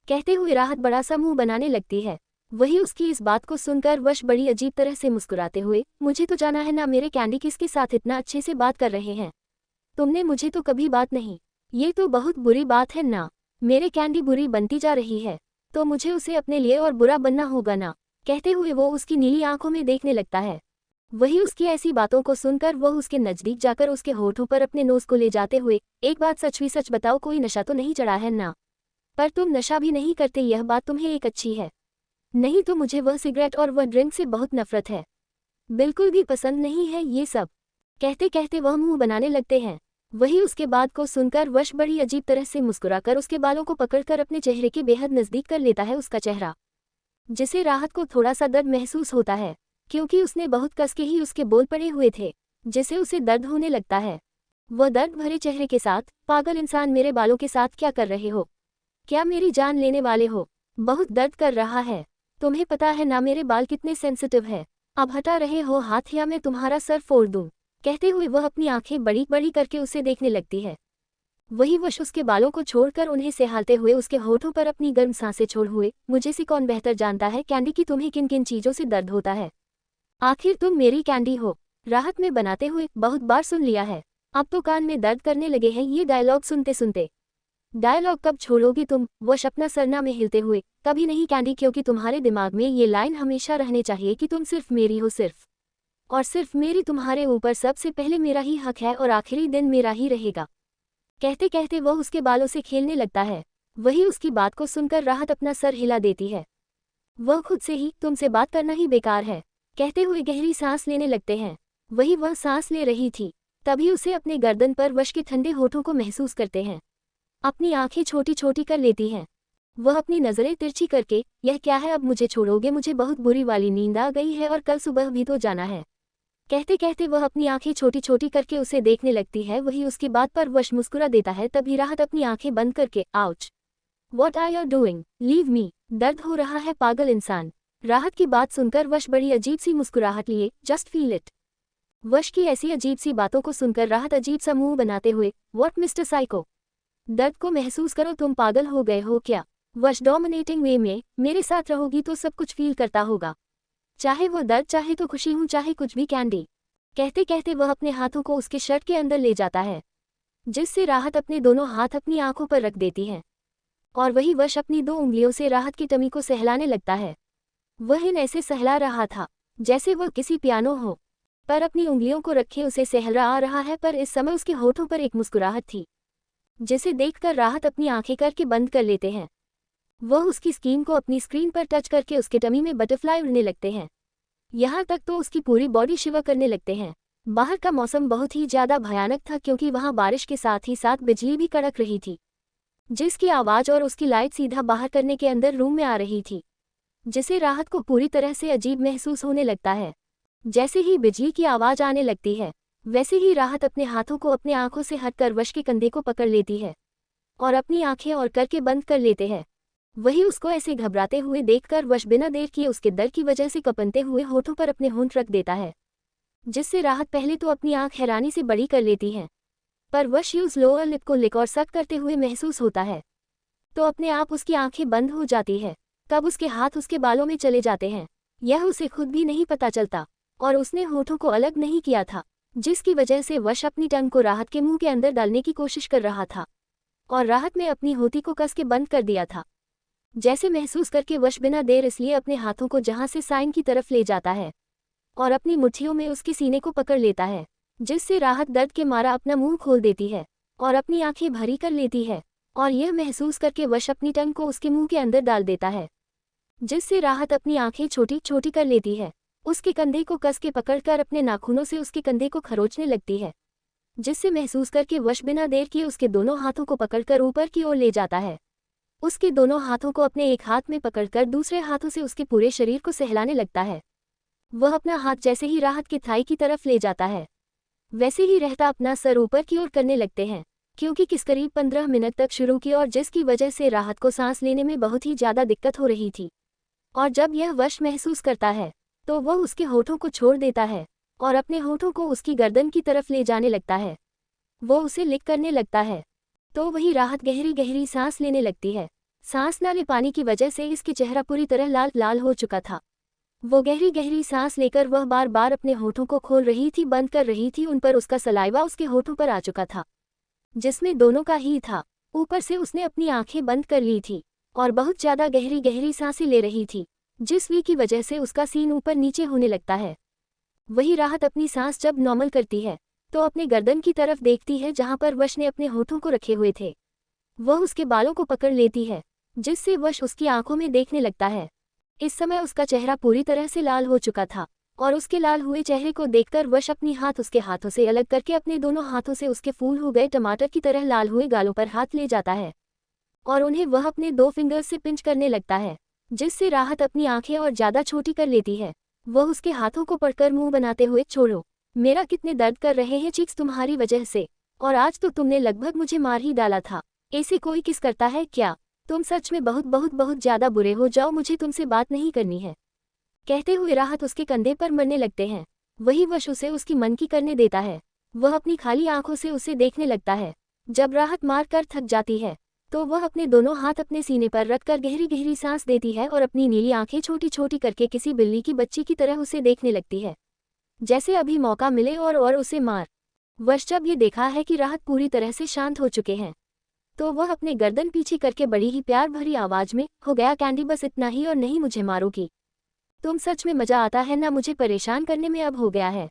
कहते हुए राहत बड़ा सा मुंह बनाने लगती है। वही उसकी इस बात को सुनकर वश बड़ी अजीब तरह से मुस्कुराते हुए, मुझे तो जाना है ना मेरे कैंडी किसके साथ इतना अच्छे से बात कर रहे हैं, तुमने मुझे तो कभी बात नहीं, ये तो बहुत बुरी बात है ना। मेरे कैंडी बुरी बनती जा रही है तो मुझे उसे अपने लिए और बुरा बनना होगा ना। कहते हुए वो उसकी नीली आंखों में देखने लगता है। वही उसकी ऐसी बातों को सुनकर वह उसके नज़दीक जाकर उसके होठों पर अपने नोज को ले जाते हुए, एक बात सच भी सच बताओ, कोई नशा तो नहीं चढ़ा है ना, पर तुम नशा भी नहीं करते, यह बात तुम्हें एक अच्छी है। नहीं तो मुझे वह सिगरेट और वह ड्रिंक से बहुत नफरत है, बिल्कुल भी पसंद नहीं है ये सब। कहते कहते वह मुंह बनाने लगते हैं। वही उसके बाद को सुनकर वश बड़ी अजीब तरह से मुस्कुराकर उसके बालों को पकड़कर अपने चेहरे के बेहद नज़दीक कर लेता है उसका चेहरा, जिसे राहत को थोड़ा सा दर्द महसूस होता है, क्योंकि उसने बहुत कस के ही उसके बोल पड़े हुए थे, जिसे उसे दर्द होने लगता है। वह दर्द भरे चेहरे के साथ, पागल इंसान मेरे बालों के साथ क्या कर रहे हो, क्या मेरी जान लेने वाले हो, बहुत दर्द कर रहा है, तुम्हें पता है ना मेरे बाल कितने सेंसिटिव है, अब हटा रहे हो हाथ या मैं तुम्हारा सर फोड़ दूं। कहते हुए वह अपनी आंखें बड़ी बड़ी करके उसे देखने लगती है। वही वश उसके बालों को छोड़कर उन्हें सहलाते हुए उसके होठों पर अपनी गर्म सांसें छोड़ हुए, मुझे से कौन बेहतर जानता है कैंडी कि तुम्हें किन किन चीज़ों से दर्द होता है, आखिर तुम मेरी कैंडी हो। राहत में बनाते हुए, बहुत बार सुन लिया है, अब तो कान में दर्द करने लगे हैं ये डायलॉग सुनते सुनते। डायलॉग कब छोड़ोगी तुम, वश अपना सरना में हिलते हुए, कभी नहीं कैंडी, क्योंकि तुम्हारे दिमाग में ये लाइन हमेशा रहने चाहिए कि तुम सिर्फ मेरी हो, सिर्फ और सिर्फ मेरी, तुम्हारे ऊपर सबसे पहले मेरा ही हक है और आखिरी दिन मेरा ही रहेगा। कहते कहते वह उसके बालों से खेलने लगता है। वही उसकी बात को सुनकर राहत अपना सर हिला देती है। वह खुद से ही, तुमसे बात करना ही बेकार है, कहते हुए गहरी सांस लेने लगते हैं। वही वह सांस ले रही थी, तभी उसे अपने गर्दन पर वश के ठंडे होठों को महसूस करते हैं। अपनी आंखें छोटी छोटी कर लेती हैं। वह अपनी नज़रें तिरछी करके, यह क्या है, अब मुझे छोड़ोगे, मुझे बहुत बुरी वाली नींद आ गई है और कल सुबह भी तो जाना है। कहते कहते वह अपनी आंखें छोटी छोटी करके उसे देखने लगती है। वही उसकी बात पर वश मुस्कुरा देता है। तभी राहत अपनी आंखें बंद करके ouch, what are you doing, leave me, दर्द हो रहा है पागल इंसान। राहत की बात सुनकर वश बड़ी अजीब सी मुस्कुराहट लिए, जस्ट फील इट। वश की ऐसी अजीब सी बातों को सुनकर राहत अजीब सा मुंह बनाते हुए, व्हाट मिस्टर साइको, दर्द को महसूस करो, तुम पागल हो गए हो क्या। वश डोमिनेटिंग वे में, मेरे साथ रहोगी तो सब कुछ फील करता होगा, चाहे वो दर्द, चाहे तो खुशी हूँ, चाहे कुछ भी कैंडी। कहते कहते वह अपने हाथों को उसके शर्ट के अंदर ले जाता है, जिससे राहत अपने दोनों हाथ अपनी आंखों पर रख देती है और वही वश अपनी 2 उंगलियों से राहत की टमी को सहलाने लगता है। वह इन ऐसे सहला रहा था जैसे वह किसी पियानो हो, पर अपनी उंगलियों को रखे उसे सहला आ रहा है। पर इस समय उसके होठों पर एक मुस्कुराहट थी, जिसे देखकर राहत अपनी आंखें करके बंद कर लेते हैं। वह उसकी स्किन को अपनी स्क्रीन पर टच करके उसके टमी में बटरफ्लाई उड़ने लगते हैं। यहाँ तक तो उसकी पूरी बॉडी शिवर करने लगते हैं। बाहर का मौसम बहुत ही ज्यादा भयानक था, क्योंकि वहाँ बारिश के साथ ही साथ बिजली भी कड़क रही थी, जिसकी आवाज और उसकी लाइट सीधा बाहर करने के अंदर रूम में आ रही थी, जिसे राहत को पूरी तरह से अजीब महसूस होने लगता है। जैसे ही बिजली की आवाज आने लगती है, वैसे ही राहत अपने हाथों को अपने आंखों से हटकर वश के कंधे को पकड़ लेती है और अपनी आंखें और करके बंद कर लेते हैं। वही उसको ऐसे घबराते हुए देखकर वश बिना देर किए उसके डर की वजह से कपनते हुए होठों पर अपने होंठ रख देता है, जिससे राहत पहले तो अपनी आंख हैरानी से बड़ी कर लेती है, पर वश यूज लोअर लिप को लिक और सक करते हुए महसूस होता है, तो अपने आप उसकी आंखें बंद हो जाती है। कब उसके हाथ उसके बालों में चले जाते हैं, यह उसे खुद भी नहीं पता चलता, और उसने होठों को अलग नहीं किया था, जिसकी वजह से वश अपनी टंग को राहत के मुंह के अंदर डालने की कोशिश कर रहा था और राहत में अपनी होती को कस के बंद कर दिया था। जैसे महसूस करके वश बिना देर इसलिए अपने हाथों को जहां से साइन की तरफ ले जाता है और अपनी मुट्ठियों में उसके सीने को पकड़ लेता है, जिससे राहत दर्द के मारा अपना मुंह खोल देती है और अपनी आंखें भरी कर लेती है, और यह महसूस करके वश अपनी टंग को उसके मुंह के अंदर डाल देता है, जिससे राहत अपनी आंखें छोटी छोटी कर लेती है। उसके कंधे को कस के पकड़कर अपने नाखूनों से उसके कंधे को खरोचने लगती है, जिससे महसूस करके वश बिना देर किए उसके दोनों हाथों को पकड़कर ऊपर की ओर ले जाता है। उसके दोनों हाथों को अपने एक हाथ में पकड़कर दूसरे हाथों से उसके पूरे शरीर को सहलाने लगता है। वह अपना हाथ जैसे ही राहत की थाई की तरफ ले जाता है, वैसे ही रहता अपना सर ऊपर की ओर करने लगते हैं, क्योंकि किस करीब 15 मिनट तक शुरू की और जिसकी वजह से राहत को सांस लेने में बहुत ही ज़्यादा दिक्कत हो रही थी। और जब यह वश महसूस करता है तो वह उसके होठों को छोड़ देता है और अपने होठों को उसकी गर्दन की तरफ ले जाने लगता है। वो उसे लिक करने लगता है, तो वही राहत गहरी गहरी सांस लेने लगती है। सांस न ले पानी की वजह से इसकी चेहरा पूरी तरह लाल लाल हो चुका था। वो गहरी गहरी सांस लेकर वह बार बार अपने होठों को खोल रही थी, बंद कर रही थी। उन पर उसका सलाइवा उसके होठों पर आ चुका था, जिसमें दोनों का ही था। ऊपर से उसने अपनी आंखें बंद कर ली थी और बहुत ज़्यादा गहरी गहरी सांसें ले रही थी, जिस वी की वजह से उसका सीन ऊपर नीचे होने लगता है। वही राहत अपनी सांस जब नॉर्मल करती है तो अपने गर्दन की तरफ देखती है, जहां पर वश ने अपने होठों को रखे हुए थे। वह उसके बालों को पकड़ लेती है, जिससे वश उसकी आंखों में देखने लगता है। इस समय उसका चेहरा पूरी तरह से लाल हो चुका था और उसके लाल हुए चेहरे को देखकर वश अपनी हाथ उसके हाथों से अलग करके अपने दोनों हाथों से उसके फूल हो गए टमाटर की तरह लाल हुए गालों पर हाथ ले जाता है और उन्हें वह अपने 2 फिंगर्स से पिंच करने लगता है, जिससे राहत अपनी आंखें और ज़्यादा छोटी कर लेती है। वह उसके हाथों को पकड़कर मुंह बनाते हुए, छोड़ो, मेरा कितने दर्द कर रहे हैं चीक्स तुम्हारी वजह से, और आज तो तुमने लगभग मुझे मार ही डाला था। ऐसे कोई किस करता है क्या? तुम सच में बहुत बहुत बहुत ज़्यादा बुरे हो, जाओ, मुझे तुमसे बात नहीं करनी है। कहते हुए राहत उसके कंधे पर मरने लगते हैं। वही वश उसे उसकी मन की करने देता है। वह अपनी खाली आंखों से उसे देखने लगता है। जब राहत मार कर थक जाती है तो वह अपने दोनों हाथ अपने सीने पर रखकर गहरी गहरी सांस देती है और अपनी नीली आंखें छोटी छोटी करके किसी बिल्ली की बच्ची की तरह उसे देखने लगती है, जैसे अभी मौका मिले और उसे मार। वश जब ये देखा है कि राहत पूरी तरह से शांत हो चुके हैं तो वह अपने गर्दन पीछे करके बड़ी ही प्यार भरी आवाज में, हो गया कैंडी, बस इतना ही और नहीं मुझे मारोगी। तुम सच में मजा आता है ना मुझे परेशान करने में, अब हो गया है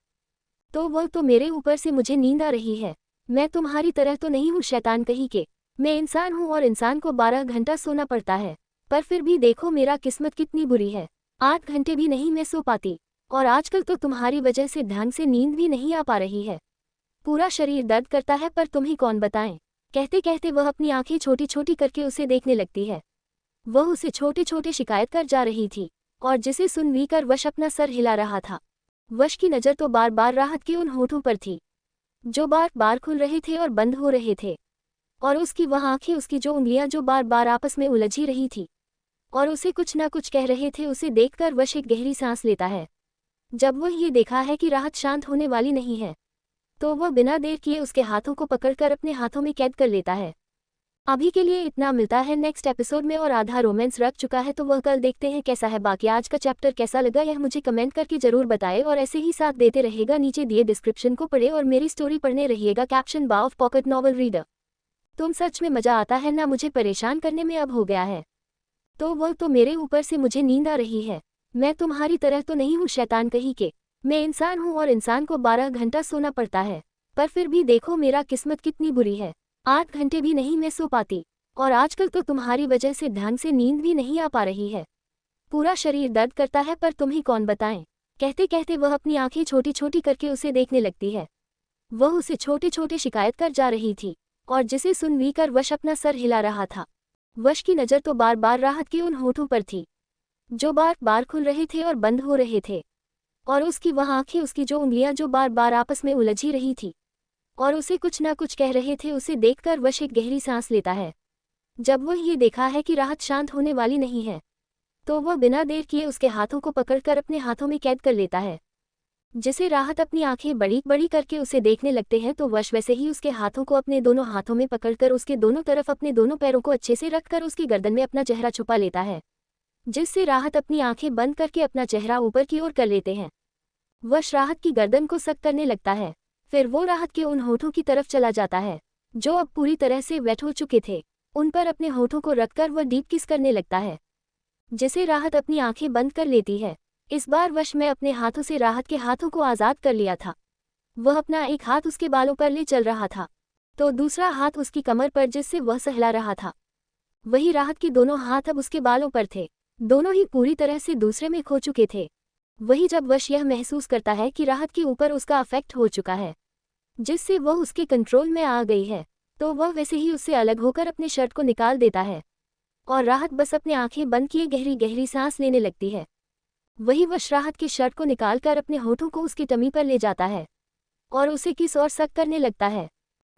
तो वह तो मेरे ऊपर से मुझे नींद आ रही है। मैं तुम्हारी तरह तो नहीं हूँ शैतान कहीं के, मैं इंसान हूँ और इंसान को 12 घंटा सोना पड़ता है, पर फिर भी देखो मेरा किस्मत कितनी बुरी है, 8 घंटे भी नहीं मैं सो पाती, और आजकल तो तुम्हारी वजह से ढंग से नींद भी नहीं आ पा रही है। पूरा शरीर दर्द करता है, पर तुम्हें कौन बताएं। कहते कहते वह अपनी आंखें छोटी छोटी करके उसे देखने लगती है। वह उसे छोटे छोटे शिकायत कर जा रही थी और जिसे सुन वी कर वश अपना सर हिला रहा था। वश की नज़र तो बार बार राहत के उन होठों पर थी जो बार बार खुल रहे थे और बंद हो रहे थे, और उसकी वह आंखें, उसकी जो उंगलियां जो बार बार आपस में उलझी रही थी और उसे कुछ ना कुछ कह रहे थे। उसे देखकर वश एक गहरी सांस लेता है। जब वह ये देखा है कि राहत शांत होने वाली नहीं है, तो वह बिना देर किए उसके हाथों को पकड़कर अपने हाथों में कैद कर लेता है। अभी के लिए इतना, मिलता है नेक्स्ट एपिसोड में। और आधा रोमांस रख चुका है तो वह कल देखते हैं कैसा है। बाकी आज का चैप्टर कैसा लगा यह मुझे कमेंट करके जरूर बताएं, और ऐसे ही साथ देते रहेगा। नीचे दिए डिस्क्रिप्शन को पढ़े और मेरी स्टोरी पढ़ने रहिएगा। कैप्शन बा ऑफ पॉकेट नॉवल रीडर। तुम सच में मजा आता है ना मुझे परेशान करने में। अब हो गया है तो वह तो मेरे ऊपर से मुझे नींद आ रही है। मैं तुम्हारी तरह तो नहीं हूँ शैतान कहीं के। मैं इंसान हूँ और इंसान को 12 घंटा सोना पड़ता है, पर फिर भी देखो मेरा किस्मत कितनी बुरी है। 8 घंटे भी नहीं मैं सो पाती, और आजकल तो तुम्हारी वजह से ढंग से नींद भी नहीं आ पा रही है। पूरा शरीर दर्द करता है, पर तुम्हें कौन बताएं। कहते कहते वह अपनी आंखें छोटी छोटी करके उसे देखने लगती है। वह उसे छोटे छोटे शिकायत कर जा रही थी, और जिसे सुन कर वश अपना सर हिला रहा था। वश की नज़र तो बार बार राहत के उन होठों पर थी जो बार बार खुल रहे थे और बंद हो रहे थे, और उसकी वह आंखें, उसकी जो उंगलियां जो बार बार आपस में उलझी रही थी और उसे कुछ ना कुछ कह रहे थे। उसे देखकर वश एक गहरी सांस लेता है। जब वह ये देखा है कि राहत शांत होने वाली नहीं है, तो वह बिना देर किए उसके हाथों को पकड़कर अपने हाथों में कैद कर लेता है। जिसे राहत अपनी आंखें बड़ी बड़ी करके उसे देखने लगते हैं, तो वश वैसे ही उसके हाथों को अपने दोनों हाथों में पकड़कर उसके दोनों तरफ अपने दोनों पैरों को अच्छे से रखकर उसकी गर्दन में अपना चेहरा छुपा लेता है, जिससे राहत अपनी आंखें बंद करके अपना चेहरा ऊपर की ओर कर लेते हैं। वश राहत की गर्दन को सख्त करने लगता है। फिर वो राहत के उन होठों की तरफ चला जाता है जो अब पूरी तरह से वेट हो चुके थे। उन पर अपने होठों को रखकर वह डीप किस करने लगता है, जिसे राहत अपनी आंखें बंद कर लेती है। इस बार वश में अपने हाथों से राहत के हाथों को आज़ाद कर लिया था। वह अपना एक हाथ उसके बालों पर ले चल रहा था, तो दूसरा हाथ उसकी कमर पर जिससे वह सहला रहा था। वही राहत के दोनों हाथ अब उसके बालों पर थे। दोनों ही पूरी तरह से दूसरे में खो चुके थे। वही जब वश यह महसूस करता है कि राहत के ऊपर उसका अफेक्ट हो चुका है, जिससे वह उसके कंट्रोल में आ गई है, तो वह वैसे ही उससे अलग होकर अपने शर्ट को निकाल देता है, और राहत बस अपने आंखें बंद किए गहरी गहरी सांस लेने लगती है। वही वश राहत की शर्ट को निकालकर अपने होठों को उसकी टमी पर ले जाता है और उसे किस और सख्त करने लगता है।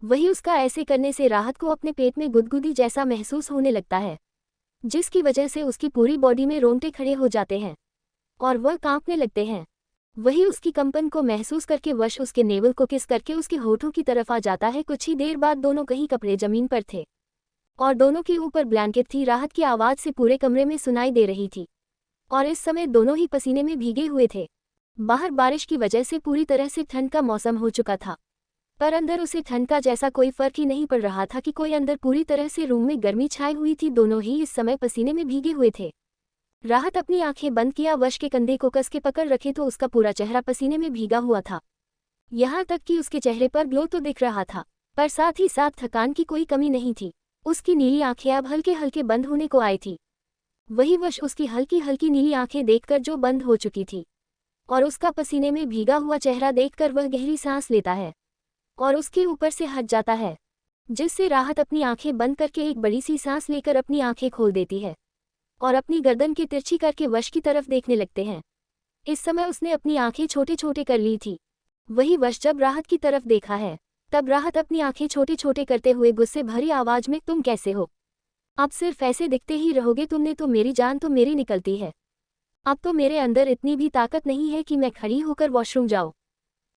वही उसका ऐसे करने से राहत को अपने पेट में गुदगुदी जैसा महसूस होने लगता है, जिसकी वजह से उसकी पूरी बॉडी में रोंगटे खड़े हो जाते हैं और वह कांपने लगते हैं। वही उसकी कंपन को महसूस करके वश उसके नेवल को किस करके उसके होठों की तरफ आ जाता है। कुछ ही देर बाद दोनों कहीं कपड़े जमीन पर थे और दोनों के ऊपर ब्लैंकेट थी। राहत की आवाज़ से पूरे कमरे में सुनाई दे रही थी, और इस समय दोनों ही पसीने में भीगे हुए थे। बाहर बारिश की वजह से पूरी तरह से ठंड का मौसम हो चुका था, पर अंदर उसे ठंड का जैसा कोई फर्क ही नहीं पड़ रहा था कि कोई अंदर पूरी तरह से रूम में गर्मी छाई हुई थी। दोनों ही इस समय पसीने में भीगे हुए थे। राहत अपनी आंखें बंद किया, वश के कंधे को कस के पकड़ रखे तो उसका पूरा चेहरा पसीने में भीगा हुआ था। यहाँ तक कि उसके चेहरे पर ग्लो तो दिख रहा था, पर साथ ही साथ थकान की कोई कमी नहीं थी। उसकी नीली आंखें अब हल्के हल्के बंद होने को आई थी। वही वश उसकी हल्की हल्की नीली आंखें देखकर जो बंद हो चुकी थी और उसका पसीने में भीगा हुआ चेहरा देखकर वह गहरी सांस लेता है और उसके ऊपर से हट जाता है, जिससे राहत अपनी आंखें बंद करके एक बड़ी सी सांस लेकर अपनी आंखें खोल देती है और अपनी गर्दन की तिरछी करके वश की तरफ देखने लगते हैं। इस समय उसने अपनी आंखें छोटे छोटे कर ली थी। वही वश जब राहत की तरफ देखा है, तब राहत अपनी आंखें छोटे छोटे करते हुए गुस्से भरी आवाज में, तुम कैसे हो? अब सिर्फ ऐसे दिखते ही रहोगे? तुमने तो मेरी जान तो मेरी निकलती है। अब तो मेरे अंदर इतनी भी ताकत नहीं है कि मैं खड़ी होकर वॉशरूम जाऊं।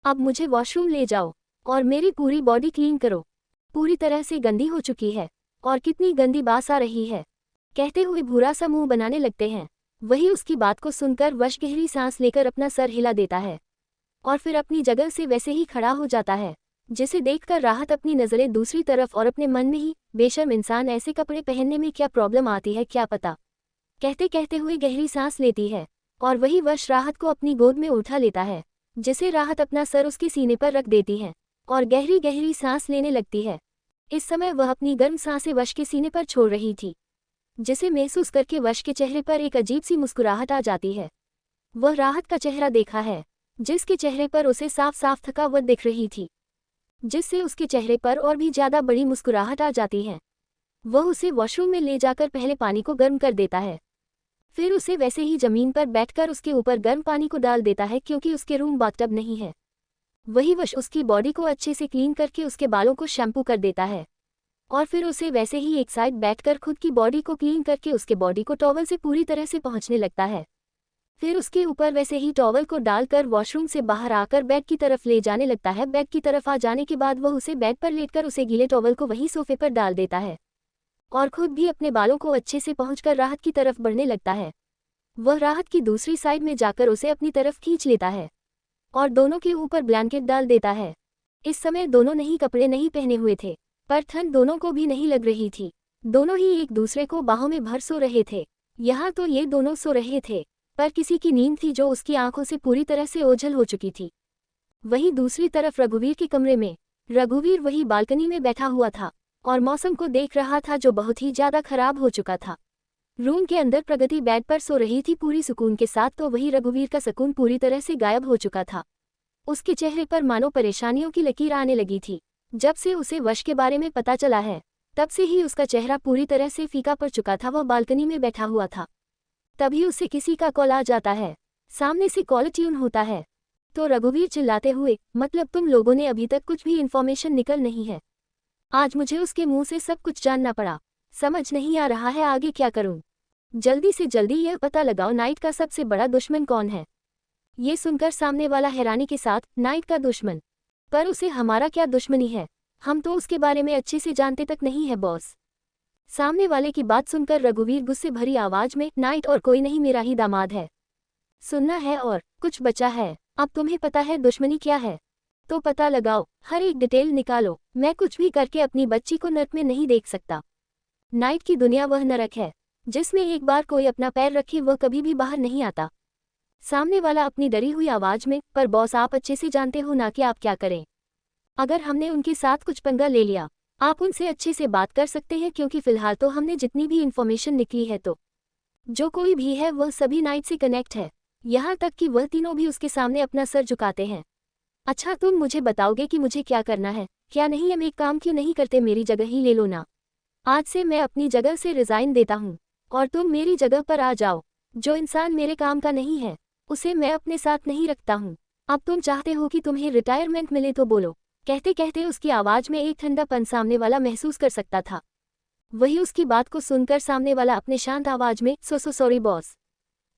अब मुझे वॉशरूम ले जाओ और मेरी पूरी बॉडी क्लीन करो। पूरी तरह से गंदी हो चुकी है और कितनी गंदी बास आ रही है, कहते हुए भूरा सा मुंह बनाने लगते हैं। वही उसकी बात को सुनकर वश गहरी सांस लेकर अपना सर हिला देता है और फिर अपनी जगह से वैसे ही खड़ा हो जाता है, जिसे देखकर राहत अपनी नज़रें दूसरी तरफ और अपने मन में ही, बेशर्म इंसान, ऐसे कपड़े पहनने में क्या प्रॉब्लम आती है क्या पता, कहते कहते हुए गहरी सांस लेती है। और वही वश राहत को अपनी गोद में उठा लेता है, जिसे राहत अपना सर उसके सीने पर रख देती है और गहरी गहरी सांस लेने लगती है। इस समय वह अपनी गर्म सांसें वश के सीने पर छोड़ रही थी, जिसे महसूस करके वश के चेहरे पर एक अजीब सी मुस्कुराहट आ जाती है। वह राहत का चेहरा देखा है, जिसके चेहरे पर उसे साफ साफ थकावट दिख रही थी, जिससे उसके चेहरे पर और भी ज्यादा बड़ी मुस्कुराहट आ जाती है। वह उसे वॉशरूम में ले जाकर पहले पानी को गर्म कर देता है फिर उसे वैसे ही जमीन पर बैठकर उसके ऊपर गर्म पानी को डाल देता है क्योंकि उसके रूम बाथटब नहीं है। वही वश उसकी बॉडी को अच्छे से क्लीन करके उसके बालों को शैम्पू कर देता है और फिर उसे वैसे ही एक साइड बैठकर खुद की बॉडी को क्लीन करके उसके बॉडी को टॉवल से पूरी तरह से पहुंचने लगता है। फिर उसके ऊपर वैसे ही टॉवल को डालकर वॉशरूम से बाहर आकर बेड की तरफ ले जाने लगता है। बेड की तरफ आ जाने के बाद वह उसे बेड पर लेटकर उसे गीले टॉवल को वही सोफे पर डाल देता है और खुद भी अपने बालों को अच्छे से पहुंचकर राहत की तरफ बढ़ने लगता है। वह राहत की दूसरी साइड में जाकर उसे अपनी तरफ खींच लेता है और दोनों के ऊपर ब्लैंकेट डाल देता है। इस समय दोनों नहीं कपड़े नहीं पहने हुए थे, पर ठंड दोनों को भी नहीं लग रही थी। दोनों ही एक दूसरे को बाहों में भर सो रहे थे। यहाँ तो ये दोनों सो रहे थे, पर किसी की नींद थी जो उसकी आंखों से पूरी तरह से ओझल हो चुकी थी। वहीं दूसरी तरफ रघुवीर के कमरे में रघुवीर वही बालकनी में बैठा हुआ था और मौसम को देख रहा था जो बहुत ही ज्यादा खराब हो चुका था। रूम के अंदर प्रगति बेड पर सो रही थी पूरी सुकून के साथ, तो वही रघुवीर का सुकून पूरी तरह से गायब हो चुका था। उसके चेहरे पर मानो परेशानियों की लकीर आने लगी थी। जब से उसे वश के बारे में पता चला है, तब से ही उसका चेहरा पूरी तरह से फीका पड़ चुका था। वह बालकनी में बैठा हुआ था, तभी उसे किसी का कॉल आ जाता है। सामने से कॉल ट्यून होता है तो रघुवीर चिल्लाते हुए, मतलब तुम लोगों ने अभी तक कुछ भी इन्फॉर्मेशन निकल नहीं है। आज मुझे उसके मुंह से सब कुछ जानना पड़ा। समझ नहीं आ रहा है आगे क्या करूं। जल्दी से जल्दी यह पता लगाओ नाइट का सबसे बड़ा दुश्मन कौन है। ये सुनकर सामने वाला हैरानी के साथ, नाइट का दुश्मन? पर उसे हमारा क्या दुश्मनी है? हम तो उसके बारे में अच्छे से जानते तक नहीं है बॉस। सामने वाले की बात सुनकर रघुवीर गुस्से भरी आवाज में, नाइट और कोई नहीं, मेरा ही दामाद है। सुनना है और कुछ बचा है? अब तुम्हें पता है दुश्मनी क्या है, तो पता लगाओ, हर एक डिटेल निकालो। मैं कुछ भी करके अपनी बच्ची को नर्क में नहीं देख सकता। नाइट की दुनिया वह नरक है जिसमें एक बार कोई अपना पैर रखे वह कभी भी बाहर नहीं आता। सामने वाला अपनी डरी हुई आवाज में, पर बॉस आप अच्छे से जानते हो ना कि आप क्या करें। अगर हमने उनके साथ कुछ पंगा ले लिया, आप उनसे अच्छे से बात कर सकते हैं, क्योंकि फिलहाल तो हमने जितनी भी इन्फॉर्मेशन निकली है तो जो कोई भी है वह सभी नाइट से कनेक्ट है, यहाँ तक कि वह तीनों भी उसके सामने अपना सर झुकाते हैं। अच्छा तुम मुझे बताओगे कि मुझे क्या करना है क्या नहीं? हम एक काम क्यों नहीं करते, मेरी जगह ही ले लो ना। आज से मैं अपनी जगह से रिजाइन देता हूँ और तुम मेरी जगह पर आ जाओ। जो इंसान मेरे काम का नहीं है उसे मैं अपने साथ नहीं रखता हूँ। अब तुम चाहते हो कि तुम्हें रिटायरमेंट मिले तो बोलो। कहते कहते उसकी आवाज में एक ठंडापन सामने वाला महसूस कर सकता था। वही उसकी बात को सुनकर सामने वाला अपने शांत आवाज में, सॉरी बॉस।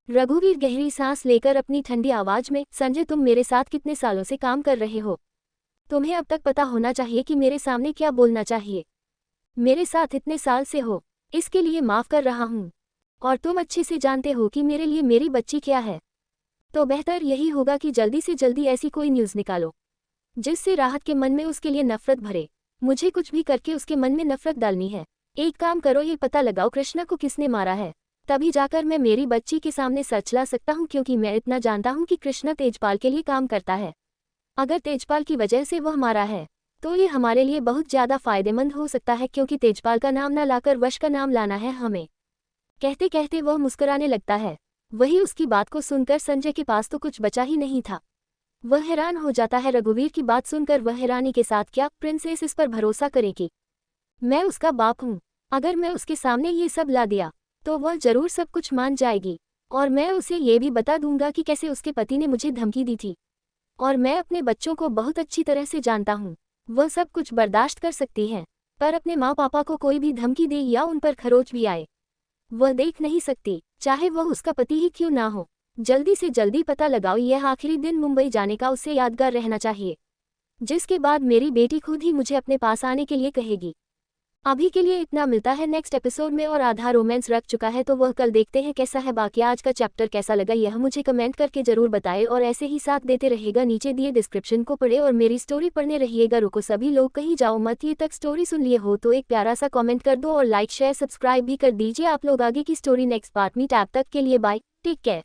रघुवीर गहरी सांस लेकर अपनी ठंडी आवाज में, संजय तुम मेरे साथ कितने सालों से काम कर रहे हो? तुम्हें अब तक पता होना चाहिए कि मेरे सामने क्या बोलना चाहिए। मेरे साथ इतने साल से हो, इसके लिए माफ कर रहा हूँ, और तुम अच्छे से जानते हो कि मेरे लिए मेरी बच्ची क्या है। तो बेहतर यही होगा कि जल्दी से जल्दी ऐसी कोई न्यूज़ निकालो जिससे राहत के मन में उसके लिए नफरत भरे। मुझे कुछ भी करके उसके मन में नफरत डालनी है। एक काम करो, ये पता लगाओ कृष्णा को किसने मारा है, तभी जाकर मैं मेरी बच्ची के सामने सच ला सकता हूँ, क्योंकि मैं इतना जानता हूँ कि कृष्णा तेजपाल के लिए काम करता है। अगर तेजपाल की वजह से वह मारा है तो ये हमारे लिए बहुत ज़्यादा फायदेमंद हो सकता है, क्योंकि तेजपाल का नाम ना लाकर वश का नाम लाना है हमें। कहते कहते वह मुस्कुराने लगता है। वही उसकी बात को सुनकर संजय के पास तो कुछ बचा ही नहीं था। वह हैरान हो जाता है रघुवीर की बात सुनकर। वह हैरानी के साथ, क्या प्रिंसेस इस पर भरोसा करेगी? मैं उसका बाप हूँ, अगर मैं उसके सामने ये सब ला दिया तो वह जरूर सब कुछ मान जाएगी, और मैं उसे ये भी बता दूंगा कि कैसे उसके पति ने मुझे धमकी दी थी। और मैं अपने बच्चों को बहुत अच्छी तरह से जानता हूँ, वह सब कुछ बर्दाश्त कर सकती है, पर अपने माँ पापा को कोई भी धमकी दे या उन पर खरोच भी आए वह देख नहीं सकती, चाहे वह उसका पति ही क्यों ना हो। जल्दी से जल्दी पता लगाओ, यह आखिरी दिन मुंबई जाने का उससे यादगार रहना चाहिए, जिसके बाद मेरी बेटी खुद ही मुझे अपने पास आने के लिए कहेगी। अभी के लिए इतना, मिलता है नेक्स्ट एपिसोड में। और आधा रोमांस रख चुका है तो वह कल देखते हैं कैसा है। बाकी आज का चैप्टर कैसा लगा यह मुझे कमेंट करके जरूर बताएं, और ऐसे ही साथ देते रहेगा। नीचे दिए डिस्क्रिप्शन को पढ़े और मेरी स्टोरी पढ़ने रहिएगा। रुको सभी लोग, कहीं जाओ मत, ये तक स्टोरी सुन लिए हो तो एक प्यारा सा कमेंट कर दो और लाइक शेयर सब्सक्राइब भी कर दीजिए। आप लोग आगे की स्टोरी नेक्स्ट पार्ट में। तब तक के लिए बाय, टेक केयर।